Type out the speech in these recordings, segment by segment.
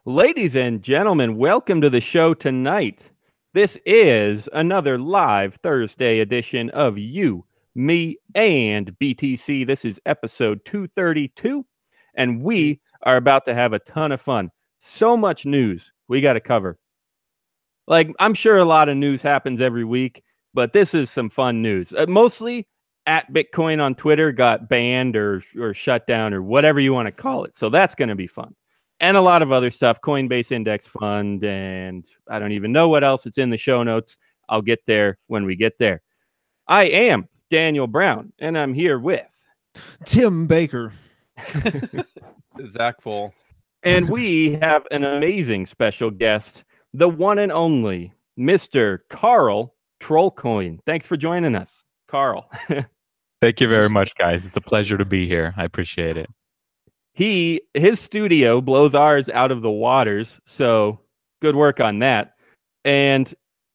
Ladies and gentlemen, welcome to the show tonight. This is another live Thursday edition of You, Me, and BTC. This is episode 232, and we are about to have a ton of fun. So much news we got to cover. Like, I'm sure a lot of news happens every week, but this is some fun news. Mostly at Bitcoin on Twitter got banned or shut down or whatever you want to call it. So that's going to be fun. And a lot of other stuff, Coinbase Index Fund, and I don't even know what else. It's in the show notes. I'll get there when we get there. I am Daniel Brown, and I'm here with Tim Baker. Zach Full. And we have an amazing special guest, the one and only Mr. Carl TrollCoin. Thanks for joining us, Carl. Thank you very much, guys. It's a pleasure to be here. I appreciate it. His studio blows ours out of the waters, so good work on that. And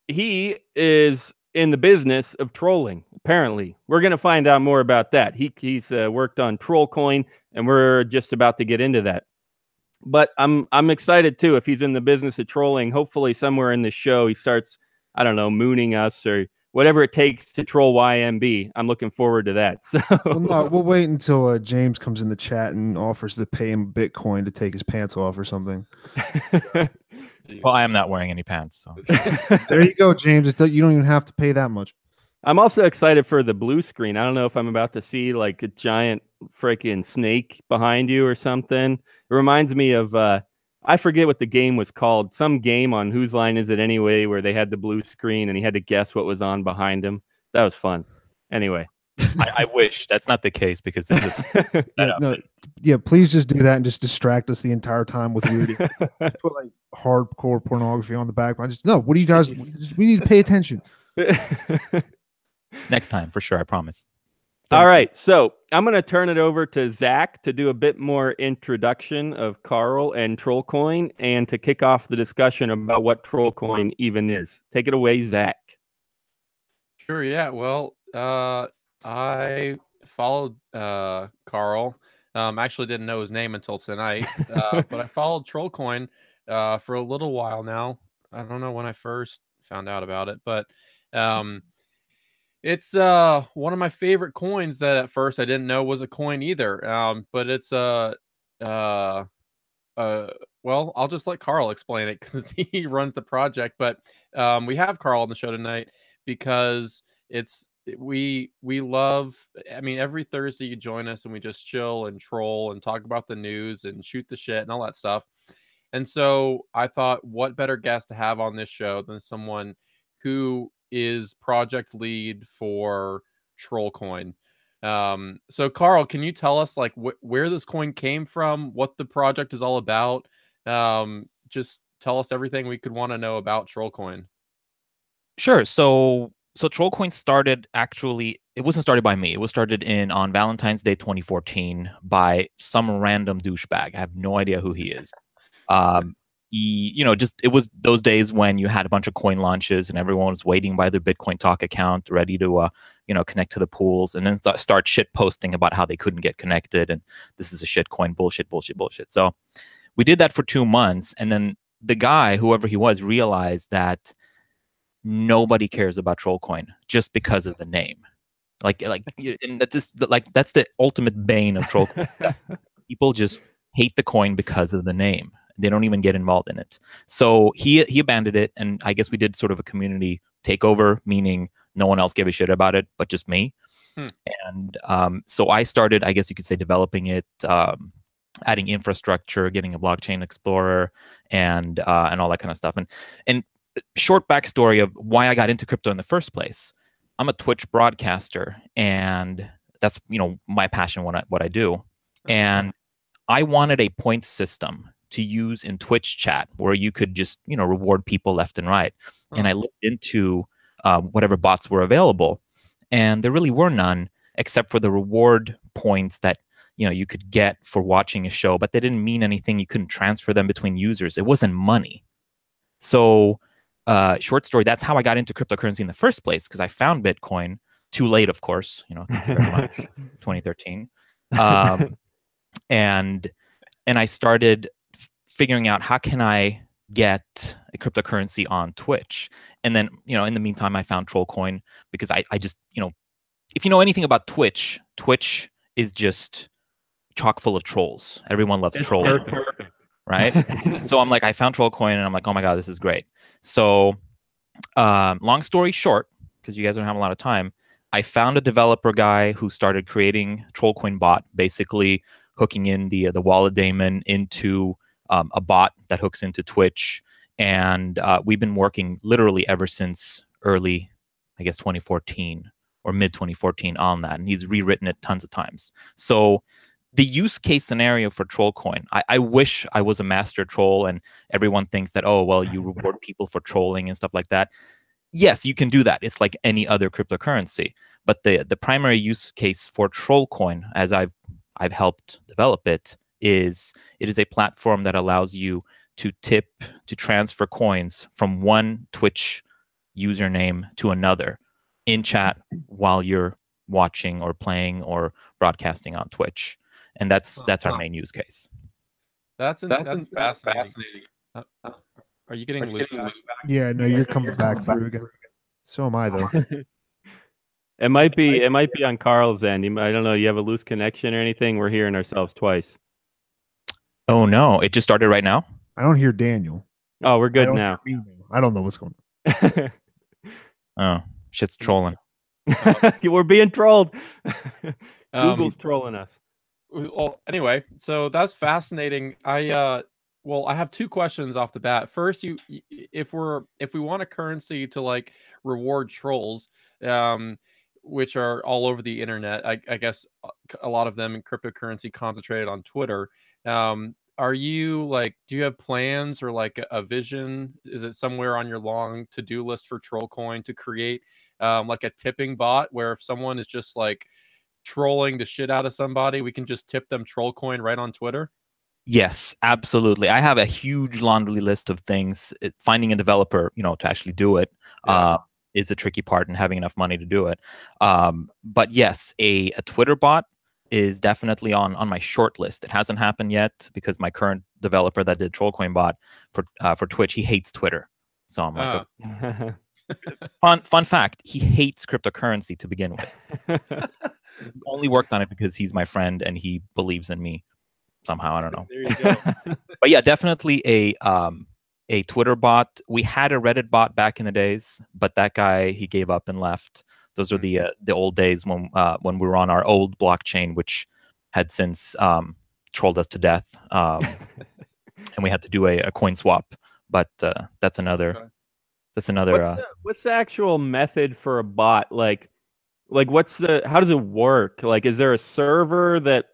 he is in the business of trolling, apparently. We're going to find out more about that. He's worked on TrollCoin, and we're just about to get into that. But I'm excited, too, if he's in the business of trolling. Hopefully somewhere in the show he starts, I don't know, mooning us or whatever it takes to troll YMB. I'm looking forward to that. So we'll wait until James comes in the chat and offers to pay him Bitcoin to take his pants off or something. Well, I am not wearing any pants. So. There you go, James. You don't even have to pay that much. I'm also excited for the blue screen. I don't know if I'm about to see like a giant freaking snake behind you or something. It reminds me of I forget what the game was called. Some game on Whose Line Is It Anyway, where they had the blue screen and he had to guess what was on behind him. That was fun. Anyway, I wish that's not the case because this is please just do that and just distract us the entire time with weird put like hardcore pornography on the background. What do you guys? We need to pay attention. Next time for sure. I promise. All right, so I'm going to turn it over to Zach to do a bit more introduction of Carl and TrollCoin and to kick off the discussion about what TrollCoin even is. Take it away, Zach. Sure, yeah. Well, I followed Carl. Actually didn't know his name until tonight, but I followed TrollCoin for a little while now. I don't know when I first found out about it, but it's one of my favorite coins that at first I didn't know was a coin either. But it's well, I'll just let Carl explain it because he runs the project. But we have Carl on the show tonight because we love. I mean, every Thursday you join us and we just chill and troll and talk about the news and shoot the shit and all that stuff. And so I thought, what better guest to have on this show than someone who is project lead for TrollCoin. So Carl, can you tell us like where this coin came from, what the project is all about? Just tell us everything we could want to know about TrollCoin. Sure. So TrollCoin started, actually, it wasn't started by me. It was started on Valentine's Day 2014 by some random douchebag. I have no idea who he is. It was those days when you had a bunch of coin launches and everyone was waiting by their Bitcoin Talk account, ready to, connect to the pools, and then start shit posting about how they couldn't get connected and this is a shit coin, bullshit. So we did that for 2 months, and then the guy, whoever he was, realized that nobody cares about TrollCoin just because of the name. And that's the ultimate bane of TrollCoin. People just hate the coin because of the name. They don't even get involved in it. So he abandoned it, and I guess we did sort of a community takeover, meaning no one else gave a shit about it, but just me. And so I started, I guess you could say, developing it, adding infrastructure, getting a blockchain explorer, and all that kind of stuff. And short backstory of why I got into crypto in the first place. I'm a Twitch broadcaster, and that's my passion, what I do. And I wanted a point system to use in Twitch chat where you could just, reward people left and right. And I looked into whatever bots were available, and there really were none except for the reward points that, you could get for watching a show, but they didn't mean anything. You couldn't transfer them between users. It wasn't money. So short story, that's how I got into cryptocurrency in the first place, because I found Bitcoin too late, of course, thank you very much, 2013. And I started figuring out how can I get a cryptocurrency on Twitch. And then, in the meantime, I found TrollCoin because I just, if you know anything about Twitch, Twitch is just chock full of trolls. Everyone loves trolling, right? So I'm like, I found TrollCoin and I'm like, oh my God, this is great. So long story short, because you guys don't have a lot of time, I found a developer guy who started creating TrollCoin bot, basically hooking in the wallet daemon into a bot that hooks into Twitch. And we've been working literally ever since early, I guess, 2014 or mid 2014 on that. And he's rewritten it tons of times. So the use case scenario for TrollCoin, I wish I was a master troll and everyone thinks that, oh, well, you reward people for trolling and stuff like that. Yes, you can do that. It's like any other cryptocurrency. But the primary use case for TrollCoin, as I've helped develop it is a platform that allows you to transfer coins from one Twitch username to another in chat while you're watching or playing or broadcasting on Twitch. And that's our main use case. That's fascinating. Are you getting looped back? Yeah, no, you're coming back through again. So am I, though. It might be on Carl's end. I don't know. You have a loose connection or anything? We're hearing ourselves twice. Oh no! It just started right now. I don't hear Daniel. Oh, we're good now. I don't know what's going on. Oh, shit's trolling. We're being trolled. Google's trolling us. Well, anyway, so that's fascinating. I have two questions off the bat. First, if we want a currency to like reward trolls, which are all over the internet, I guess a lot of them in cryptocurrency concentrated on Twitter. Are you like, do you have plans or like a vision? Is it somewhere on your long to-do list for TrollCoin to create like a tipping bot where if someone is just like trolling the shit out of somebody, we can just tip them TrollCoin right on Twitter? Yes, absolutely. I have a huge laundry list of things. Finding a developer, to actually do it is a tricky part, and having enough money to do it. But yes, a Twitter bot is definitely on my short list. It hasn't happened yet because my current developer that did TrollCoin bot for Twitch, he hates Twitter. So I'm like, fun fact, he hates cryptocurrency to begin with. Only worked on it because he's my friend and he believes in me somehow. I don't know. There you go. But yeah, definitely a Twitter bot. We had a Reddit bot back in the days, but that guy, he gave up and left. Those are the old days when we were on our old blockchain, which had since trolled us to death, and we had to do a coin swap. But that's another. Okay. That's another. What's the actual method for a bot? Like how does it work? Like, is there a server that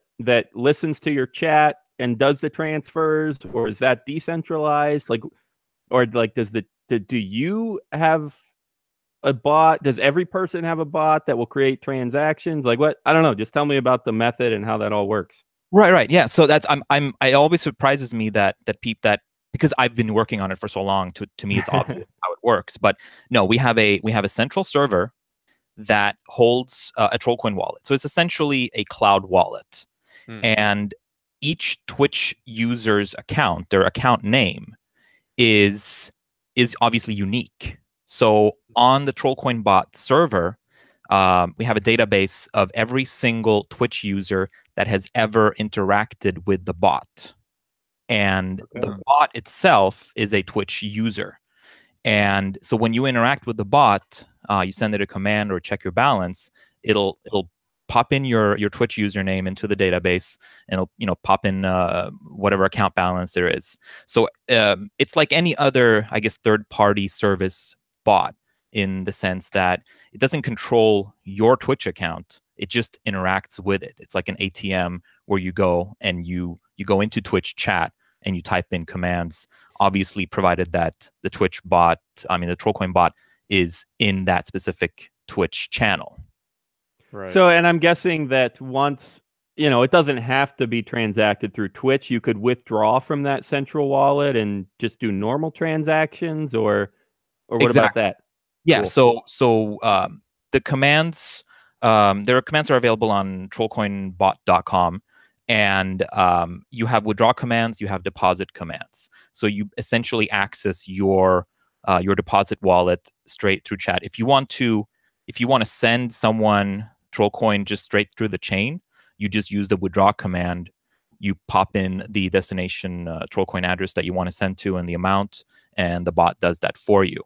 listens to your chat and does the transfers, or is that decentralized? Like, or like, do you have a bot? Does every person have a bot that will create transactions? Like, what? I don't know. Just tell me about the method and how that all works. Right. Yeah. So that's it always surprises me that because I've been working on it for so long. To me, it's obvious how it works. But no, we have a central server that holds a TrollCoin wallet. So it's essentially a cloud wallet, and each Twitch user's account, their account name, is obviously unique. So on the TrollCoin bot server, we have a database of every single Twitch user that has ever interacted with the bot. And the bot itself is a Twitch user. And so when you interact with the bot, you send it a command or check your balance, it'll pop in your Twitch username into the database, and it'll pop in whatever account balance there is. So it's like any other, I guess, third-party service bot, in the sense that it doesn't control your Twitch account. It just interacts with it. It's like an ATM where you go and you go into Twitch chat and you type in commands, obviously provided that the TrollCoin bot is in that specific Twitch channel. Right. So, and I'm guessing that once, it doesn't have to be transacted through Twitch. You could withdraw from that central wallet and just do normal transactions, or what about that? Yeah. Cool. So the commands, there are commands that are available on trollcoinbot.com. and you have withdraw commands, you have deposit commands. So you essentially access your deposit wallet straight through chat. If you want to send someone TrollCoin just straight through the chain, you just use the withdraw command. You pop in the destination TrollCoin address that you want to send to and the amount, and the bot does that for you.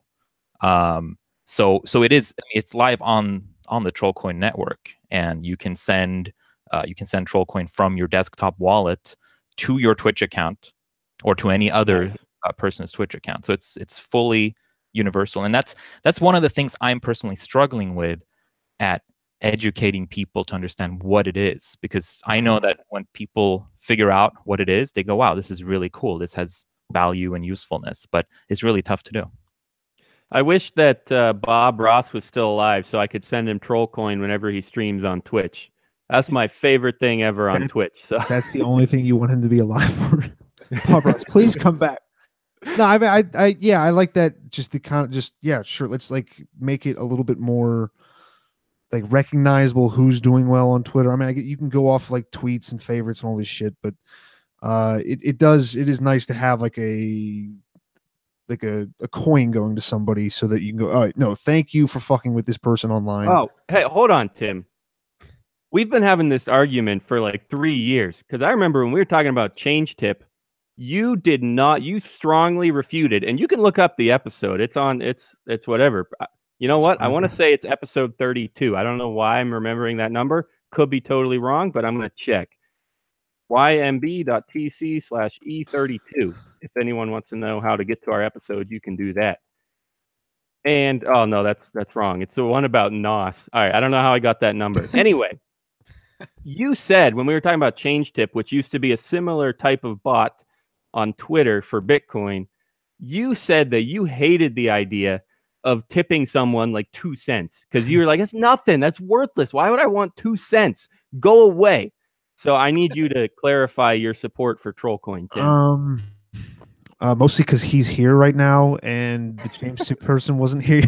So it's live on the TrollCoin network, and you can send TrollCoin from your desktop wallet to your Twitch account or to any other person's Twitch account. So it's fully universal, and that's one of the things I'm personally struggling with at educating people to understand what it is, because I know that when people figure out what it is, they go, wow, this is really cool, this has value and usefulness, but it's really tough to do. I wish that Bob Ross was still alive so I could send him TrollCoin whenever he streams on Twitch. That's my favorite thing ever on Twitch. So that's the only thing you want him to be alive for. Bob Ross, please come back. No, I like that. Just the kind of sure. Let's like make it a little bit more like recognizable who's doing well on Twitter. I mean, you can go off like tweets and favorites and all this shit, but it is nice to have like a coin going to somebody so that you can go, all right, no, thank you for fucking with this person online. Oh, hey, hold on, Tim. We've been having this argument for like 3 years, because I remember when we were talking about change tip, you strongly refuted, and you can look up the episode. It's whatever. You know what? I want to say it's episode 32. I don't know why I'm remembering that number. Could be totally wrong, but I'm going to check. YMB.tc/E32. If anyone wants to know how to get to our episode, you can do that. And, oh, no, that's wrong. It's the one about NOS. All right, I don't know how I got that number. Anyway, you said when we were talking about change tip, which used to be a similar type of bot on Twitter for Bitcoin, you said that you hated the idea of tipping someone like 2 cents because you were like, it's nothing. That's worthless. Why would I want 2 cents? Go away. So I need you to clarify your support for TrollCoin, Tim. Mostly because he's here right now and the change tip person wasn't here.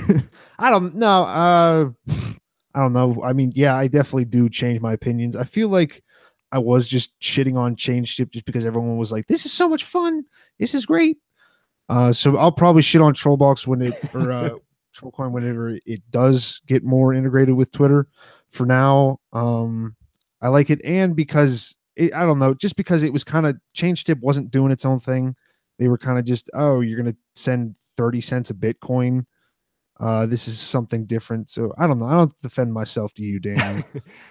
I don't know. I don't know. I mean, yeah, I definitely do change my opinions. I feel like I was just shitting on change tip just because everyone was like, this is so much fun. This is great. So I'll probably shit on TrollBox TrollCoin whenever it does get more integrated with Twitter. For now, I like it, and because I don't know, just because it was kind of change tip wasn't doing its own thing. They were kind of just, oh, you're gonna send 30 cents a Bitcoin. This is something different. So I don't know. I don't defend myself to you, Daniel.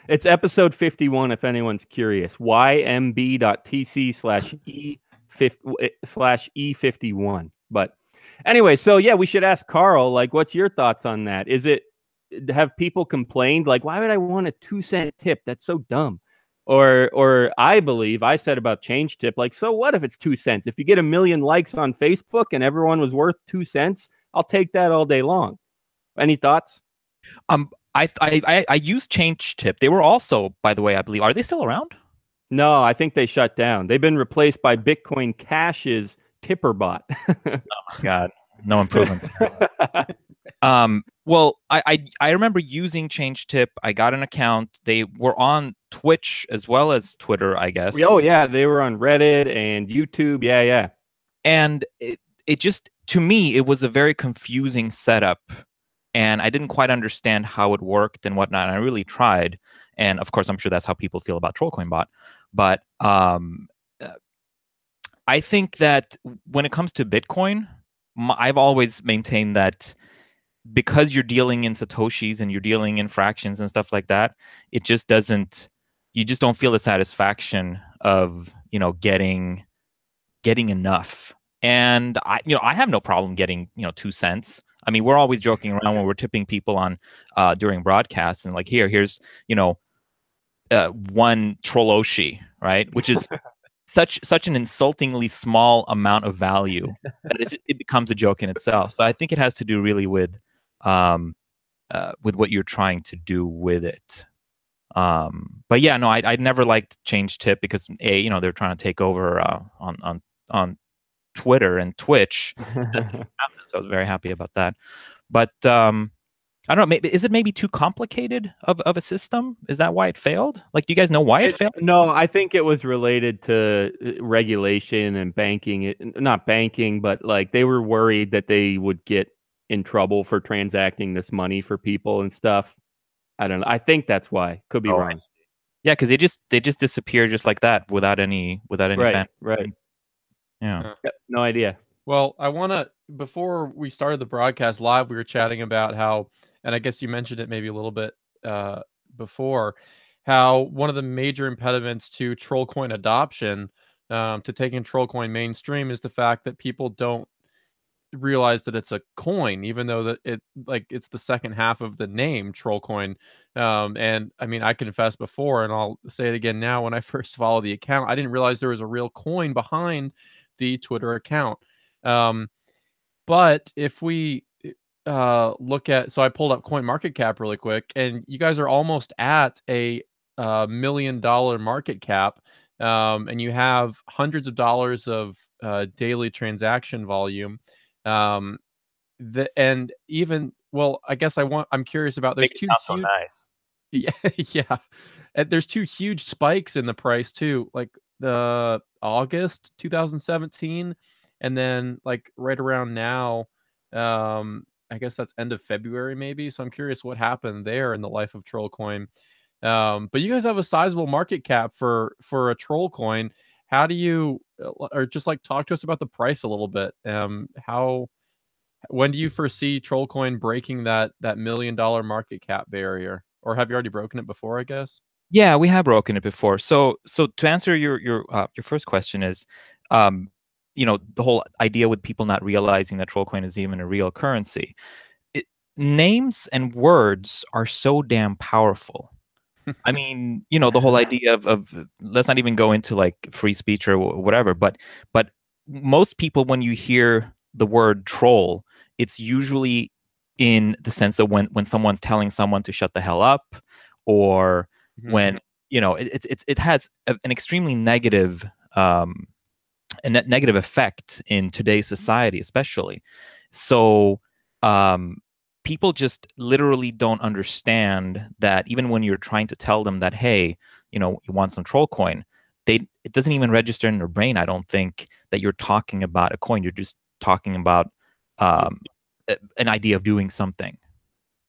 It's episode 51 if anyone's curious. YMB.tc/E51. But anyway, so yeah, we should ask Carl, like, what's your thoughts on that? Have people complained, like, why would I want a 2 cent tip? That's so dumb. Or I believe I said about change tip, like, so what if it's 2 cents? If you get 1 million likes on Facebook and everyone was worth 2 cents, I'll take that all day long. Any thoughts? I used change tip. They were also, by the way, I believe, are they still around? No, I think they shut down. They've been replaced by Bitcoin Cash's tipper bot. Oh, God, no improvement. Well, I remember using change tip. I got an account. They were on Twitch as well as Twitter, I guess. Oh yeah, they were on Reddit and YouTube. Yeah. And it just, to me, it was a very confusing setup, and I didn't quite understand how it worked and whatnot. And I really tried, and of course, I'm sure that's how people feel about TrollCoin bot. But I think that when it comes to Bitcoin, I've always maintained that because you're dealing in Satoshis and you're dealing in fractions and stuff like that, it just doesn't, you just don't feel the satisfaction of, getting enough. And I have no problem getting, 2 cents. I mean, we're always joking around when we're tipping people on during broadcasts and like, here's, 1 Trolloshi, right? Which is such an insultingly small amount of value that it becomes a joke in itself. So I think it has to do really with what you're trying to do with it. But yeah, no, I never liked change tip because they're trying to take over on Twitter and Twitch. So I was very happy about that. But I don't know. Maybe, is it maybe too complicated of a system? Is that why it failed? Like, do you guys know why it failed? No, I think it was related to regulation and banking. Not banking, but like they were worried that they would get in trouble for transacting this money for people and stuff. I don't know. I think that's why. Could be wrong. Yeah, because they just disappear just like that without any right. Right. Yeah. Yep, no idea. Well, I want to, before we started the broadcast live, we were chatting about how, and I guess you mentioned it maybe a little bit before, how one of the major impediments to TrollCoin adoption, to taking TrollCoin mainstream, is the fact that people don't realize that it's a coin, even though that it's the second half of the name TrollCoin. And I mean, I confessed before, and I'll say it again now, when I first followed the account, I didn't realize there was a real coin behind the Twitter account. But if we look at, so I pulled up CoinMarketCap really quick, and you guys are almost at a $1 million market cap, and you have hundreds of dollars of daily transaction volume. And even, well, I guess I'm curious about, there's two so nice. Yeah, yeah. And there's two huge spikes in the price too, like the August 2017, and then like right around now, I guess that's end of February maybe. So I'm curious what happened there in the life of TrollCoin. But you guys have a sizable market cap for a TrollCoin. How do you, or just like talk to us about the price a little bit? When do you foresee TrollCoin breaking that $1 million market cap barrier? Or have you already broken it before, I guess? Yeah, we have broken it before. So to answer your first question is, you know, the whole idea with people not realizing that TrollCoin is even a real currency. Names and words are so damn powerful. I mean, you know, the whole idea of let's not even go into like free speech or whatever, but most people, when you hear the word troll, it's usually in the sense that when someone's telling someone to shut the hell up, or when, you know, it has an extremely negative negative effect in today's society, especially. So people just literally don't understand that even when you're trying to tell them that, hey, you know, you want some TrollCoin, it doesn't even register in their brain, I don't think, that you're talking about a coin. You're just talking about an idea of doing something.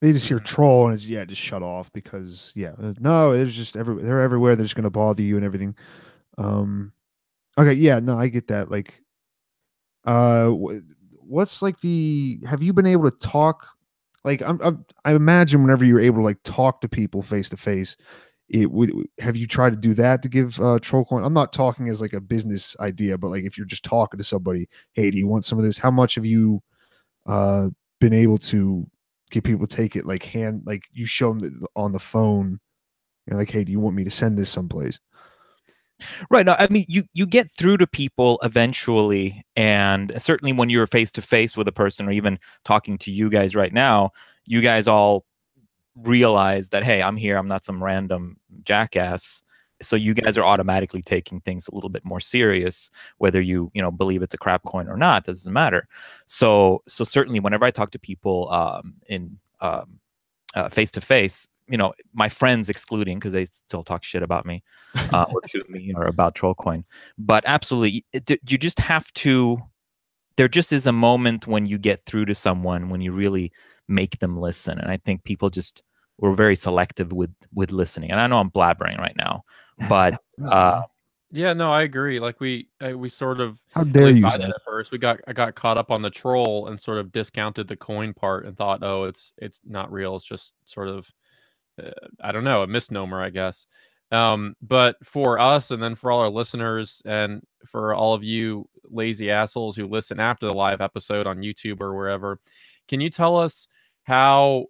They just hear troll and just shut off, because no, it's just they're everywhere. They're just going to bother you and everything. Okay, yeah, no, I get that. Like, what's like have you been able to talk? Like, I imagine whenever you're able to like talk to people face to face, have you tried to do that to give TrollCoin? I'm not talking as like a business idea, but like if you're just talking to somebody, hey, do you want some of this? How much have you been able to get people to take it, like you show them on the phone, you know, like, hey, do you want me to send this someplace? Right. No, I mean, you get through to people eventually, and certainly when you're face to face with a person, or even talking to you guys right now, you guys all realize that, hey, I'm here, I'm not some random jackass. So you guys are automatically taking things a little bit more serious, whether you believe it's a crap coin or not, doesn't matter. So certainly whenever I talk to people in face to face, you know, my friends excluding, because they still talk shit about me or to me or about TrollCoin, but absolutely, you just have to. There just is a moment when you get through to someone, when you really make them listen, and I think people just were very selective with listening. And I know I'm blabbering right now, but yeah, no, I agree. Like we sort of, how dare you say at first, I got caught up on the troll and sort of discounted the coin part and thought, oh, it's not real. It's just sort of I don't know, a misnomer, I guess. But for us, and then for all our listeners, and for all of you lazy assholes who listen after the live episode on YouTube or wherever, can you tell us how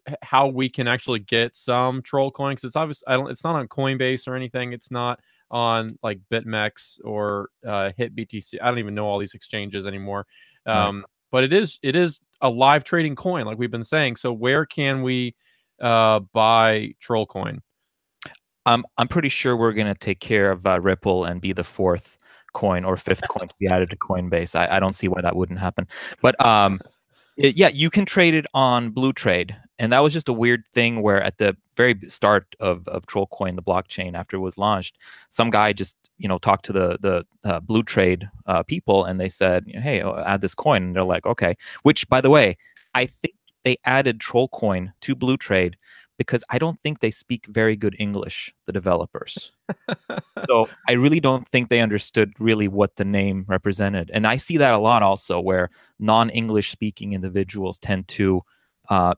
we can actually get some TrollCoin? Because it's obvious it's not on Coinbase or anything. It's not on like BitMEX or HitBTC. I don't even know all these exchanges anymore. Right. But it is a live trading coin, like we've been saying. So where can we buy TrollCoin? I'm pretty sure we're going to take care of Ripple and be the fourth coin or fifth coin to be added to Coinbase. I don't see why that wouldn't happen. But yeah, you can trade it on Blue Trade, And that was just a weird thing where at the very start of TrollCoin, the blockchain, after it was launched, some guy just, talked to the Blue Trade people, and they said, hey, add this coin. And they're like, okay. Which, by the way, I think they added TrollCoin to Blue Trade because I don't think they speak very good English, the developers. So I really don't think they understood really what the name represented. And I see that a lot also, where non-English speaking individuals tend to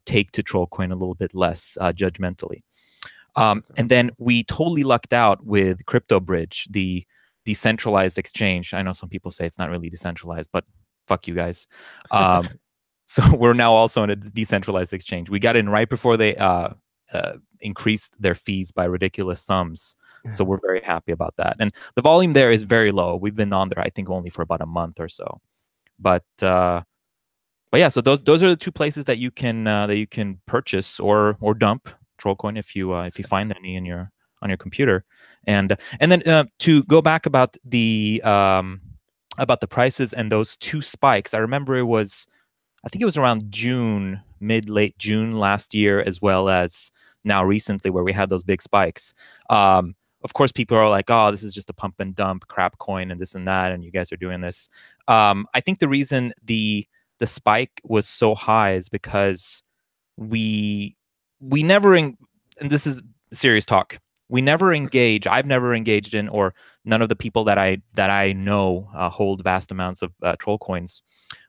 take to TrollCoin a little bit less judgmentally. And then we totally lucked out with CryptoBridge, the decentralized exchange. I know some people say it's not really decentralized, but fuck you guys. So we're now also in a decentralized exchange. We got in right before they increased their fees by ridiculous sums. So we're very happy about that. And the volume there is very low. We've been on there, I think, only for about a month or so. But yeah, so those are the two places that you can purchase or dump TrollCoin if you find any on your computer. And then to go back about the prices and those two spikes, I remember I think it was around June, late June last year, as well as now recently, where we had those big spikes. Of course, people are like, oh, this is just a pump and dump crap coin and this and that, and you guys are doing this. I think the reason the spike was so high is because we never, and this is serious talk, I've never engaged in, or none of the people that I know hold vast amounts of troll coins.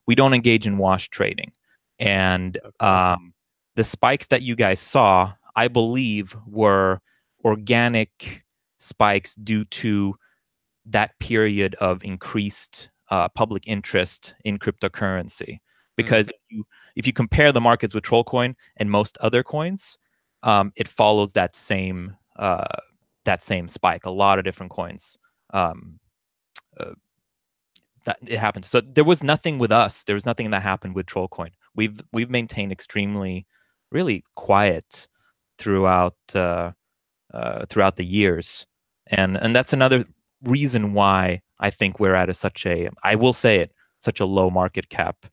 We don't engage in wash trading. And the spikes that you guys saw, I believe, were organic spikes due to that period of increased public interest in cryptocurrency. Because if you compare the markets with TrollCoin and most other coins, it follows that same spike. A lot of different coins. That it happened. So there was nothing with us. There was nothing that happened with TrollCoin. We've maintained extremely, really quiet throughout the years, and that's another reason why I think we're at such a low market cap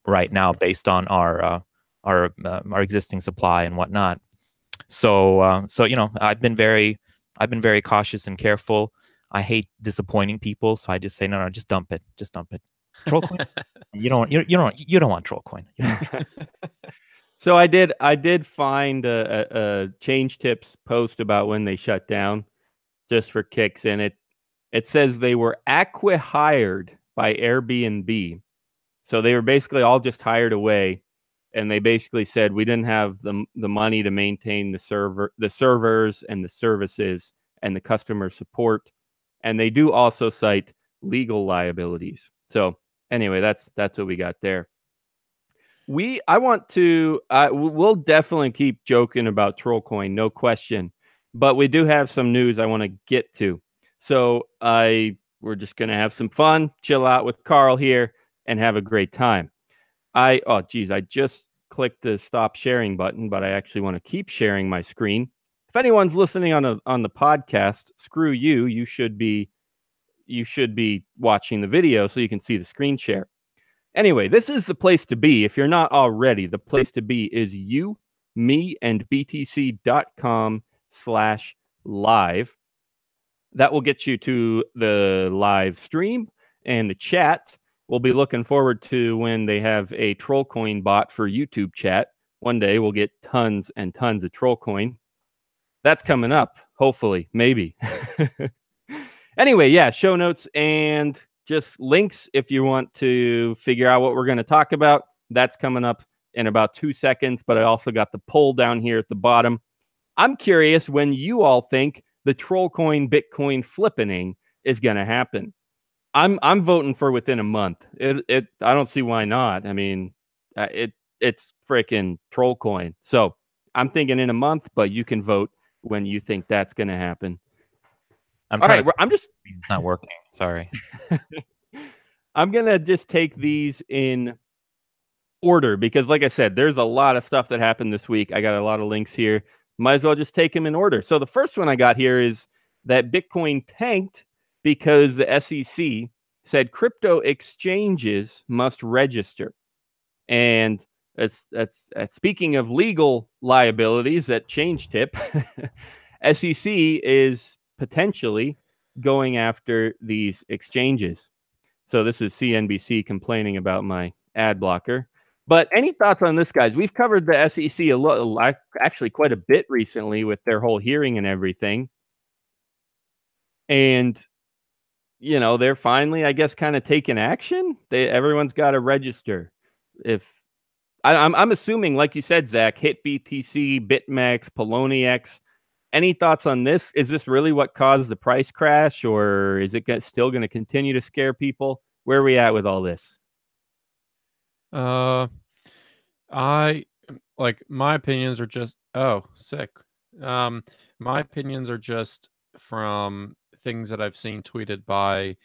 right now, based on our existing supply and whatnot. So I've been very cautious and careful. I hate disappointing people, so I just say no, just dump it. TrollCoin, you don't want TrollCoin. So I did find a Change Tips post about when they shut down, just for kicks, and it says they were acqui-hired by Airbnb. So they were basically all just hired away, and they basically said we didn't have the money to maintain the servers and the services and the customer support. And they do also cite legal liabilities. So anyway, that's what we got there. We'll definitely keep joking about TrollCoin, no question. But we do have some news I want to get to. So we're just going to have some fun, chill out with Carl here, and have a great time. I just clicked the stop sharing button, but I actually want to keep sharing my screen. If anyone's listening on the podcast, screw you. You should be watching the video so you can see the screen share. Anyway, this is the place to be. If you're not already, the place to be is btc.com/live. That will get you to the live stream and the chat. We'll be looking forward to when they have a TrollCoin bot for YouTube chat. One day we'll get tons and tons of TrollCoin. That's coming up, hopefully, maybe. Anyway, yeah, show notes and just links if you want to figure out what we're going to talk about. That's coming up in about 2 seconds, but I also got the poll down here at the bottom. I'm curious when you all think the TrollCoin Bitcoin flippening is going to happen. I'm voting for within a month. I don't see why not. I mean, it's freaking TrollCoin. So I'm thinking in a month, but you can vote when you think that's going to happen. I'm just not working. Sorry. I'm going to just take these in order because, like I said, there's a lot of stuff that happened this week. I got a lot of links here. Might as well just take them in order. So the first one I got here is that Bitcoin tanked because the SEC said crypto exchanges must register. And That's speaking of legal liabilities that change tip. SEC is potentially going after these exchanges. So this is CNBC complaining about my ad blocker. But any thoughts on this, guys? We've covered the SEC a lot, actually quite a bit recently with their whole hearing and everything. And you know, they're finally, I guess, kind of taking action. Everyone's got to register. If I'm assuming, like you said, Zach, Hit BTC, BitMEX, Poloniex. Any thoughts on this? Is this really what caused the price crash, or is it still going to continue to scare people? Where are we at with all this? I like my opinions are just sick. My opinions are just from things that I've seen tweeted by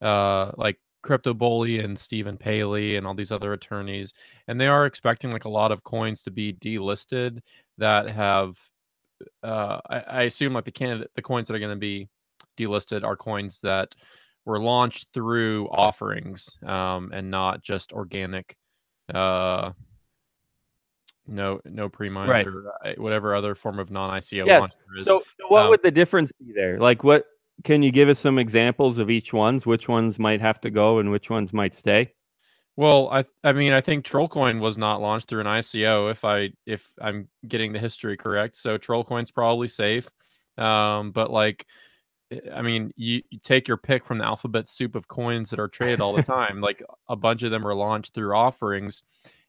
like Crypto Bully and Stephen Paley and all these other attorneys, and they are expecting like a lot of coins to be delisted that have I assume like the coins that are going to be delisted are coins that were launched through offerings and not just organic no pre-mines Right. or whatever other form of non-ICO Yeah. launch there is. So what would the difference be there? Like, what can you give us some examples of each ones? Which ones might have to go and which ones might stay? Well, I mean, I think TrollCoin was not launched through an ICO if I'm getting the history correct. So TrollCoin's probably safe. But like I mean, you take your pick from the alphabet soup of coins that are traded all the time. Like a bunch of them are launched through offerings,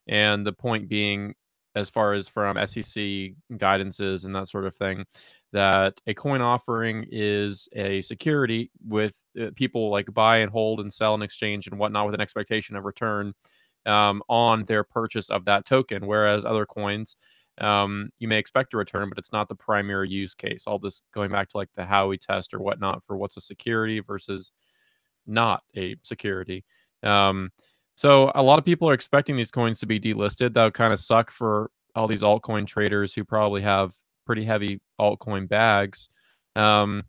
and the point being, as far as from SEC guidances and that sort of thing, that a coin offering is a security with people like buy and hold and sell and exchange and whatnot with an expectation of return on their purchase of that token. Whereas other coins, you may expect a return, but it's not the primary use case. All this going back to like the Howey test or whatnot for what's a security versus not a security. So a lot of people are expecting these coins to be delisted. That would kind of suck for all these altcoin traders who probably have pretty heavy altcoin bags. But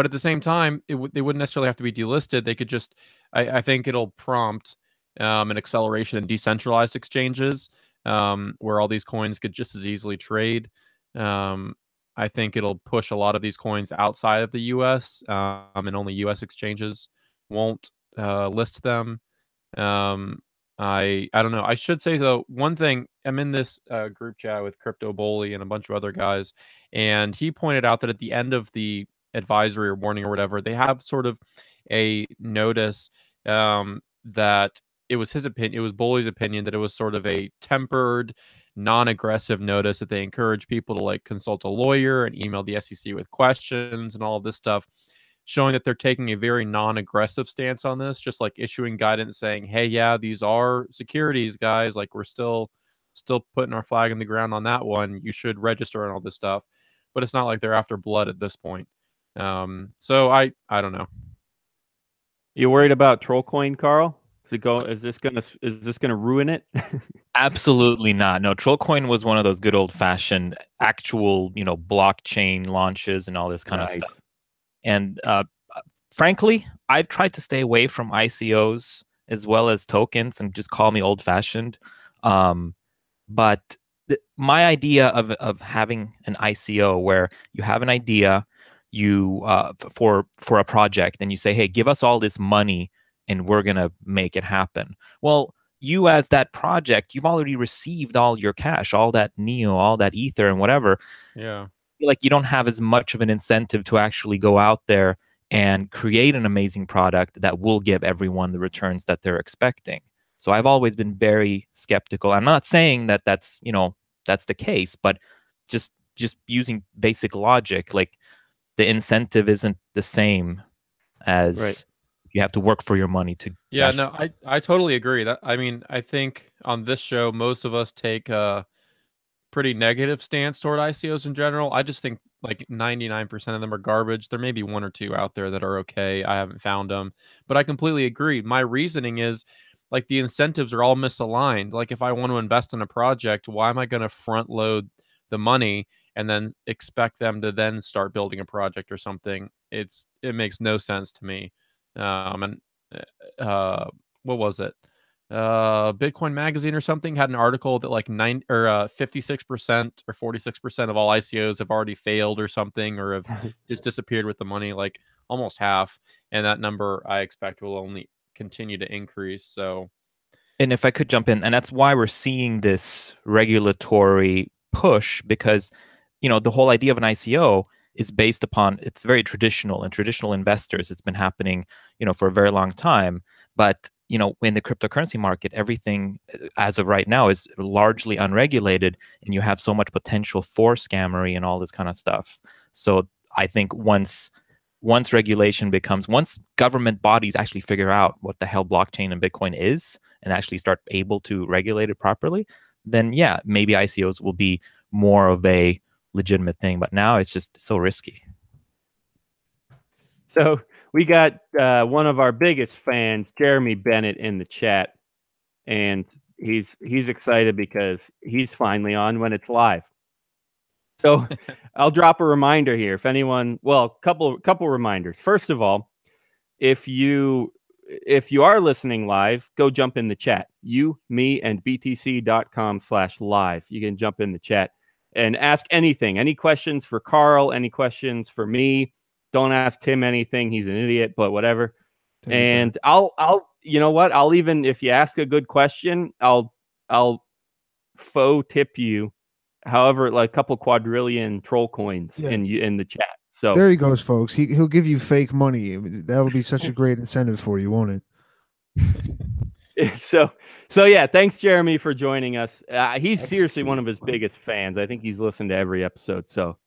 at the same time, they wouldn't necessarily have to be delisted. They could just, I think it'll prompt an acceleration in decentralized exchanges where all these coins could just as easily trade. I think it'll push a lot of these coins outside of the U.S. And only U.S. exchanges won't list them. I don't know. I should say though, one thing, I'm in this group chat with Crypto Bully and a bunch of other guys, and he pointed out that at the end of the advisory or warning or whatever, they have sort of a notice that it was his opinion, it was Bully's opinion that it was sort of a tempered, non-aggressive notice that they encourage people to like consult a lawyer and email the SEC with questions and all of this stuff, showing that they're taking a very non-aggressive stance on this, just like issuing guidance saying, hey, yeah, these are securities, guys. Like we're still putting our flag in the ground on that one. You should register and all this stuff. But it's not like they're after blood at this point. So I don't know. You worried about TrollCoin, Carl? Is this gonna ruin it? Absolutely not. No, TrollCoin was one of those good old fashioned actual, blockchain launches and all this kind of stuff. And frankly, I've tried to stay away from ICOs as well as tokens and just call me old fashioned. But my idea of having an ICO where you have an idea, you for a project, and you say, hey, give us all this money and we're going to make it happen. Well, you as that project, you've already received all your cash, all that NEO, all that Ether and whatever. Yeah. Like you don't have as much of an incentive to actually go out there and create an amazing product that will give everyone the returns that they're expecting. So I've always been very skeptical. I'm not saying that that's the case, but just using basic logic, like the incentive isn't the same as you have to work for your money to. Yeah, no, I totally agree. I mean, I think on this show, most of us take a pretty negative stance toward ICOs in general. I just think like 99% of them are garbage. There may be one or two out there that are okay. I haven't found them, but I completely agree. My reasoning is like the incentives are all misaligned. Like if I want to invest in a project, why am I going to front load the money and then expect them to then start building a project or something? It makes no sense to me. And what was it? Bitcoin Magazine or something had an article that like 56% or 46% of all ICOs have already failed or something, or have just disappeared with the money, like almost half. And that number I expect will only continue to increase. So, and if I could jump in, and that's why we're seeing this regulatory push, because the whole idea of an ICO is based upon, it's very traditional, and traditional investors, it's been happening for a very long time. But in the cryptocurrency market, everything as of right now is largely unregulated, and you have so much potential for scammery and all this kind of stuff. So I think once government bodies actually figure out what the hell blockchain and Bitcoin is, and actually start able to regulate it properly, then yeah, maybe ICOs will be more of a legitimate thing. But now it's just so risky. So we got one of our biggest fans, Jeremy Bennett, in the chat, and he's excited because he's finally on when it's live. So I'll drop a reminder here. If anyone, couple reminders. First of all, if you are listening live, go jump in the chat. You, me, and btc.com/live. You can jump in the chat and ask anything. Any questions for Carl? Any questions for me? Don't ask Tim anything. He's an idiot, but whatever. And I'll you know what? I'll even, if you ask a good question, I'll faux tip you, however, like a couple quadrillion troll coins in the chat. So there he goes, folks. He'll give you fake money. That'll be such a great incentive for you, won't it? So yeah, thanks Jeremy for joining us. He's seriously one of his biggest fans. I think he's listened to every episode. So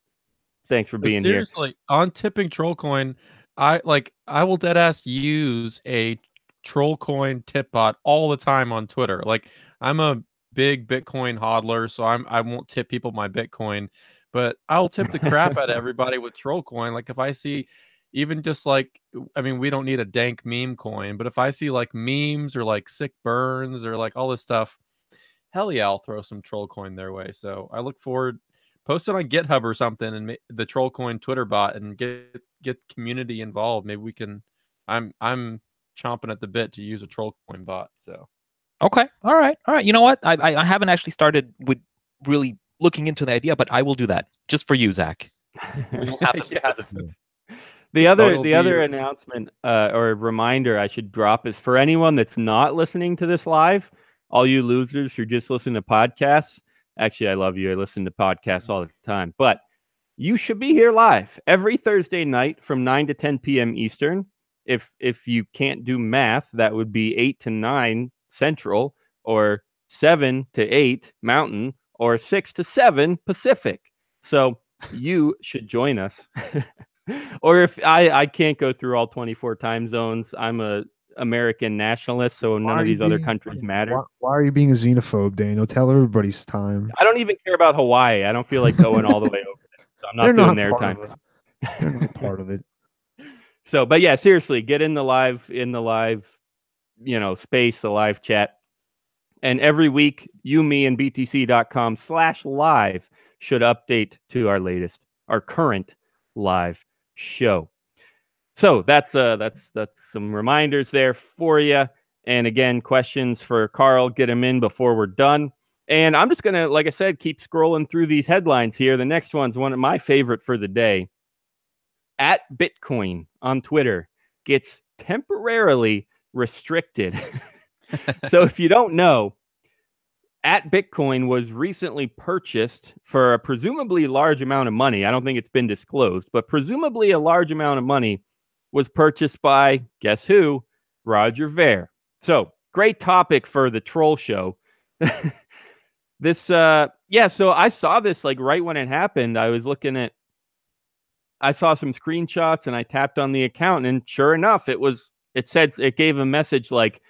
thanks for being here. Seriously, on tipping TrollCoin, I will dead ass use a TrollCoin tip bot all the time on Twitter. Like, I'm a big Bitcoin hodler, so I won't tip people my Bitcoin, but I'll tip the crap out of everybody with TrollCoin. Like, if I see even just like, I mean, we don't need a dank meme coin, but if I see like memes or like sick burns or like all this stuff, hell yeah, I'll throw some TrollCoin their way. So I look forward, post it on GitHub or something, and the TrollCoin Twitter bot, and get community involved. Maybe we can. I'm chomping at the bit to use a TrollCoin bot. So okay, all right. You know what? I haven't actually started with really looking into the idea, but I will do that just for you, Zach. Yes. The other announcement or reminder I should drop is for anyone that's not listening to this live, all you losers who just listen to podcasts. Actually, I love you. I listen to podcasts all the time, but you should be here live every Thursday night from 9 to 10 p.m. Eastern. If you can't do math, that would be 8 to 9 Central, or 7 to 8 Mountain, or 6 to 7 Pacific. So you should join us. Or if I can't go through all 24 time zones, I'm a American nationalist, so none of these other countries matter. Why are you being a xenophobe, Daniel? Tell everybody's time. I don't even care about Hawaii. I don't feel like going all the way over there. So I'm not doing their time. They're not part of it. So, but yeah, seriously, get in the live, space, the live chat. And every week, you, me, and btc.com/live should update to our current live show. So that's some reminders there for you. And again, questions for Carl, get them in before we're done. And I'm just going to, like I said, keep scrolling through these headlines here. The next one's one of my favorite for the day. @Bitcoin on Twitter gets temporarily restricted. So if you don't know, @Bitcoin was recently purchased for a presumably large amount of money. I don't think it's been disclosed, but presumably a large amount of money was purchased by, guess who? Roger Ver. So great topic for the troll show. So I saw this like right when it happened. I saw some screenshots and I tapped on the account, and sure enough, it gave a message like,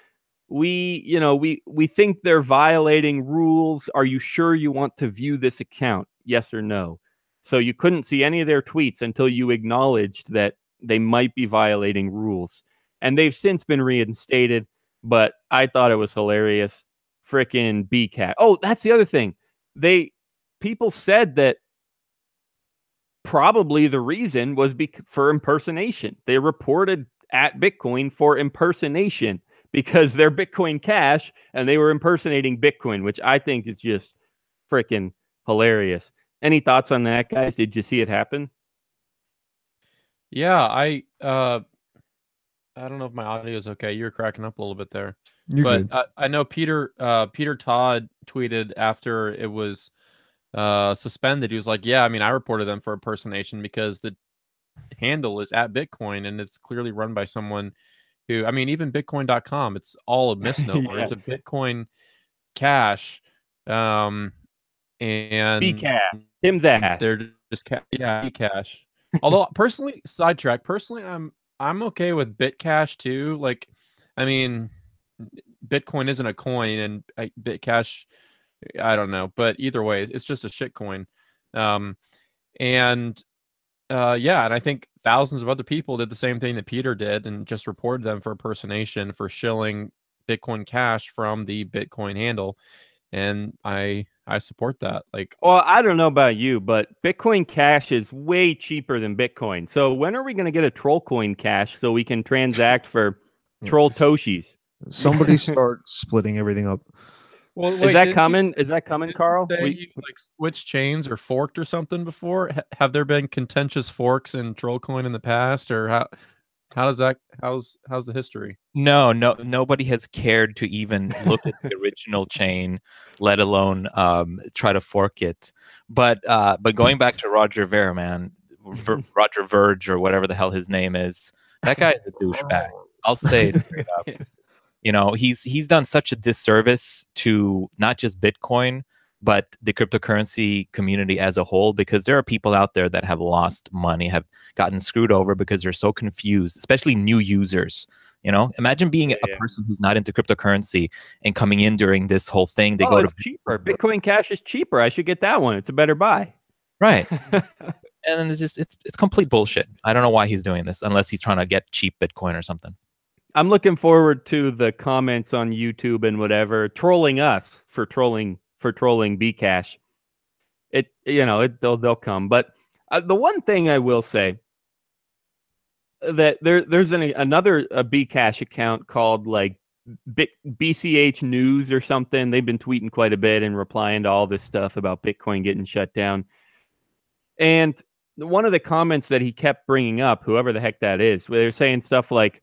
we think they're violating rules. Are you sure you want to view this account? Yes or no? So you couldn't see any of their tweets until you acknowledged that they might be violating rules. And they've since been reinstated, but I thought it was hilarious. Frickin' BCAT. Oh, that's the other thing. People said that probably the reason was for impersonation. They reported @Bitcoin for impersonation because they're Bitcoin Cash and they were impersonating Bitcoin, which I think is just freaking hilarious. Any thoughts on that, guys? Did you see it happen? Yeah, I don't know if my audio is okay. You're cracking up a little bit there. You're But good. I know Peter Todd tweeted after it was suspended. He was like, yeah, I mean, I reported them for impersonation because the handle is at Bitcoin and it's clearly run by someone who, I mean, even Bitcoin.com, it's all a misnomer. Yeah. It's a Bitcoin Cash. And Bcash. Tim's ass. they're just Bcash. Although personally, sidetrack, personally, I'm okay with Bitcash too. Like, I mean, Bitcoin isn't a coin, and Bitcash, I don't know, but either way, it's just a shit coin. And I think thousands of other people did the same thing that Peter did, and just reported them for impersonation for shilling Bitcoin Cash from the Bitcoin handle. And I support that. Like, well, I don't know about you, but Bitcoin Cash is way cheaper than Bitcoin. So when are we going to get a TrollCoin Cash so we can transact for Troll Toshis? Somebody start splitting everything up. well, Is that coming? Is that coming, Didn't Carl? you say you like switch chains or forked or something before? Have there been contentious forks in TrollCoin in the past, or how's the history? No, nobody has cared to even look at the original chain, let alone try to fork it. But going back to Roger Ver, man, Roger Verge or whatever the hell his name is, that guy is a douchebag. I'll say it straight up. You know, he's done such a disservice to not just Bitcoin, but the cryptocurrency community as a whole, because there are people out there that have lost money, have gotten screwed over because they're so confused, especially new users. You know, imagine being a person who's not into cryptocurrency and coming in during this whole thing. They go to cheaper. Bitcoin Cash is cheaper. I should get that one. It's a better buy. Right. And then it's complete bullshit. I don't know why he's doing this unless he's trying to get cheap Bitcoin or something. I'm looking forward to the comments on YouTube and whatever trolling us for trolling Bcash. They'll come. But the one thing I will say that there's another Bcash account called like BCH News or something. They've been tweeting quite a bit and replying to all this stuff about Bitcoin getting shut down. And one of the comments that he kept bringing up, whoever the heck that is, where they're saying stuff like,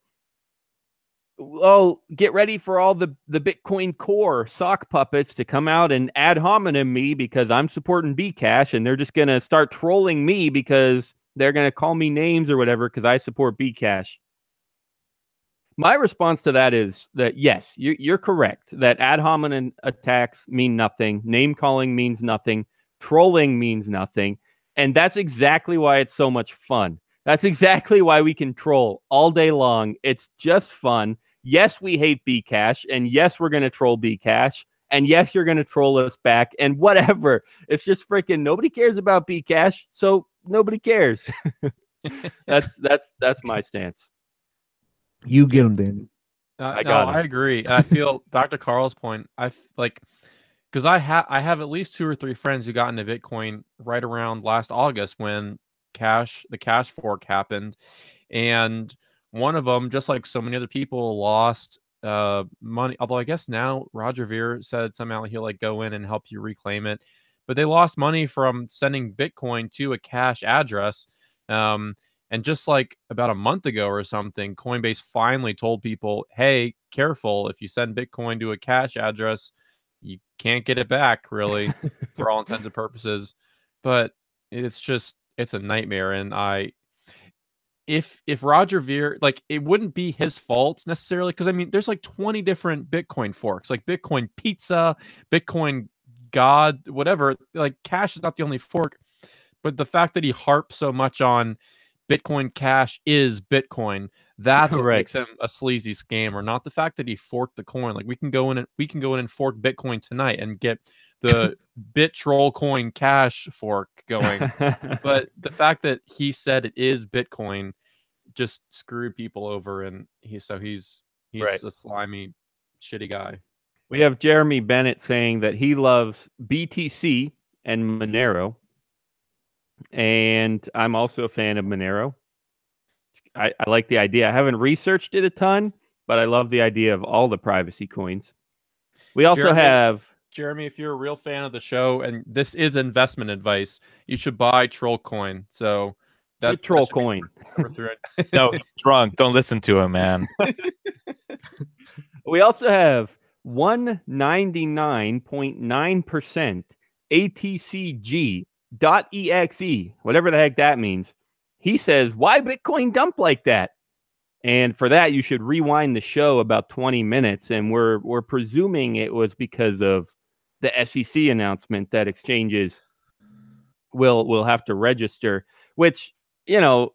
oh, get ready for all the Bitcoin core sock puppets to come out and ad hominem me because I'm supporting Bcash, and they're just going to start trolling me because they're going to call me names or whatever because I support Bcash. My response to that is that, yes, you're correct, that ad hominem attacks mean nothing. Name calling means nothing. Trolling means nothing. And that's exactly why it's so much fun. That's exactly why we can troll all day long. It's just fun. Yes, we hate Bcash, and yes, we're going to troll Bcash, and yes, you're going to troll us back, and whatever. It's just freaking nobody cares about Bcash, so nobody cares. That's my stance. You get them, Dan. I agree. And I feel back to Carl's point. Because I have at least 2 or 3 friends who got into Bitcoin right around last August when the cash fork happened, and one of them, just like so many other people, lost money. Although I guess now Roger Ver said somehow he'll like go in and help you reclaim it, but they lost money from sending Bitcoin to a cash address. And just like about a month ago or something, Coinbase finally told people, hey, careful, if you send Bitcoin to a cash address, you can't get it back, really, for all intents and purposes. But it's a nightmare. And if Roger Ver, like, it wouldn't be his fault necessarily, because I mean, there's like 20 different Bitcoin forks, like Bitcoin Pizza, Bitcoin God, whatever. Like, Cash is not the only fork, but the fact that he harps so much on Bitcoin Cash is Bitcoin, that's what makes him a sleazy scammer, not the fact that he forked the coin. Like, we can go in and fork Bitcoin tonight and get the TrollCoin Cash fork going. But the fact that he said it is Bitcoin just screwed people over, and he's a slimy, shitty guy. We have Jeremy Bennett saying that he loves BTC and Monero. And I'm also a fan of Monero. I like the idea. I haven't researched it a ton, but I love the idea of all the privacy coins. We also have Jeremy, if you're a real fan of the show, and this is investment advice, you should buy TrollCoin. So that TrollCoin. No, he's drunk. Don't listen to him, man. We also have 199.9% ATCG.exe, whatever the heck that means. He says, why Bitcoin dump like that? And for that, you should rewind the show about 20 minutes. And we're presuming it was because of the SEC announcement that exchanges will have to register, which, that's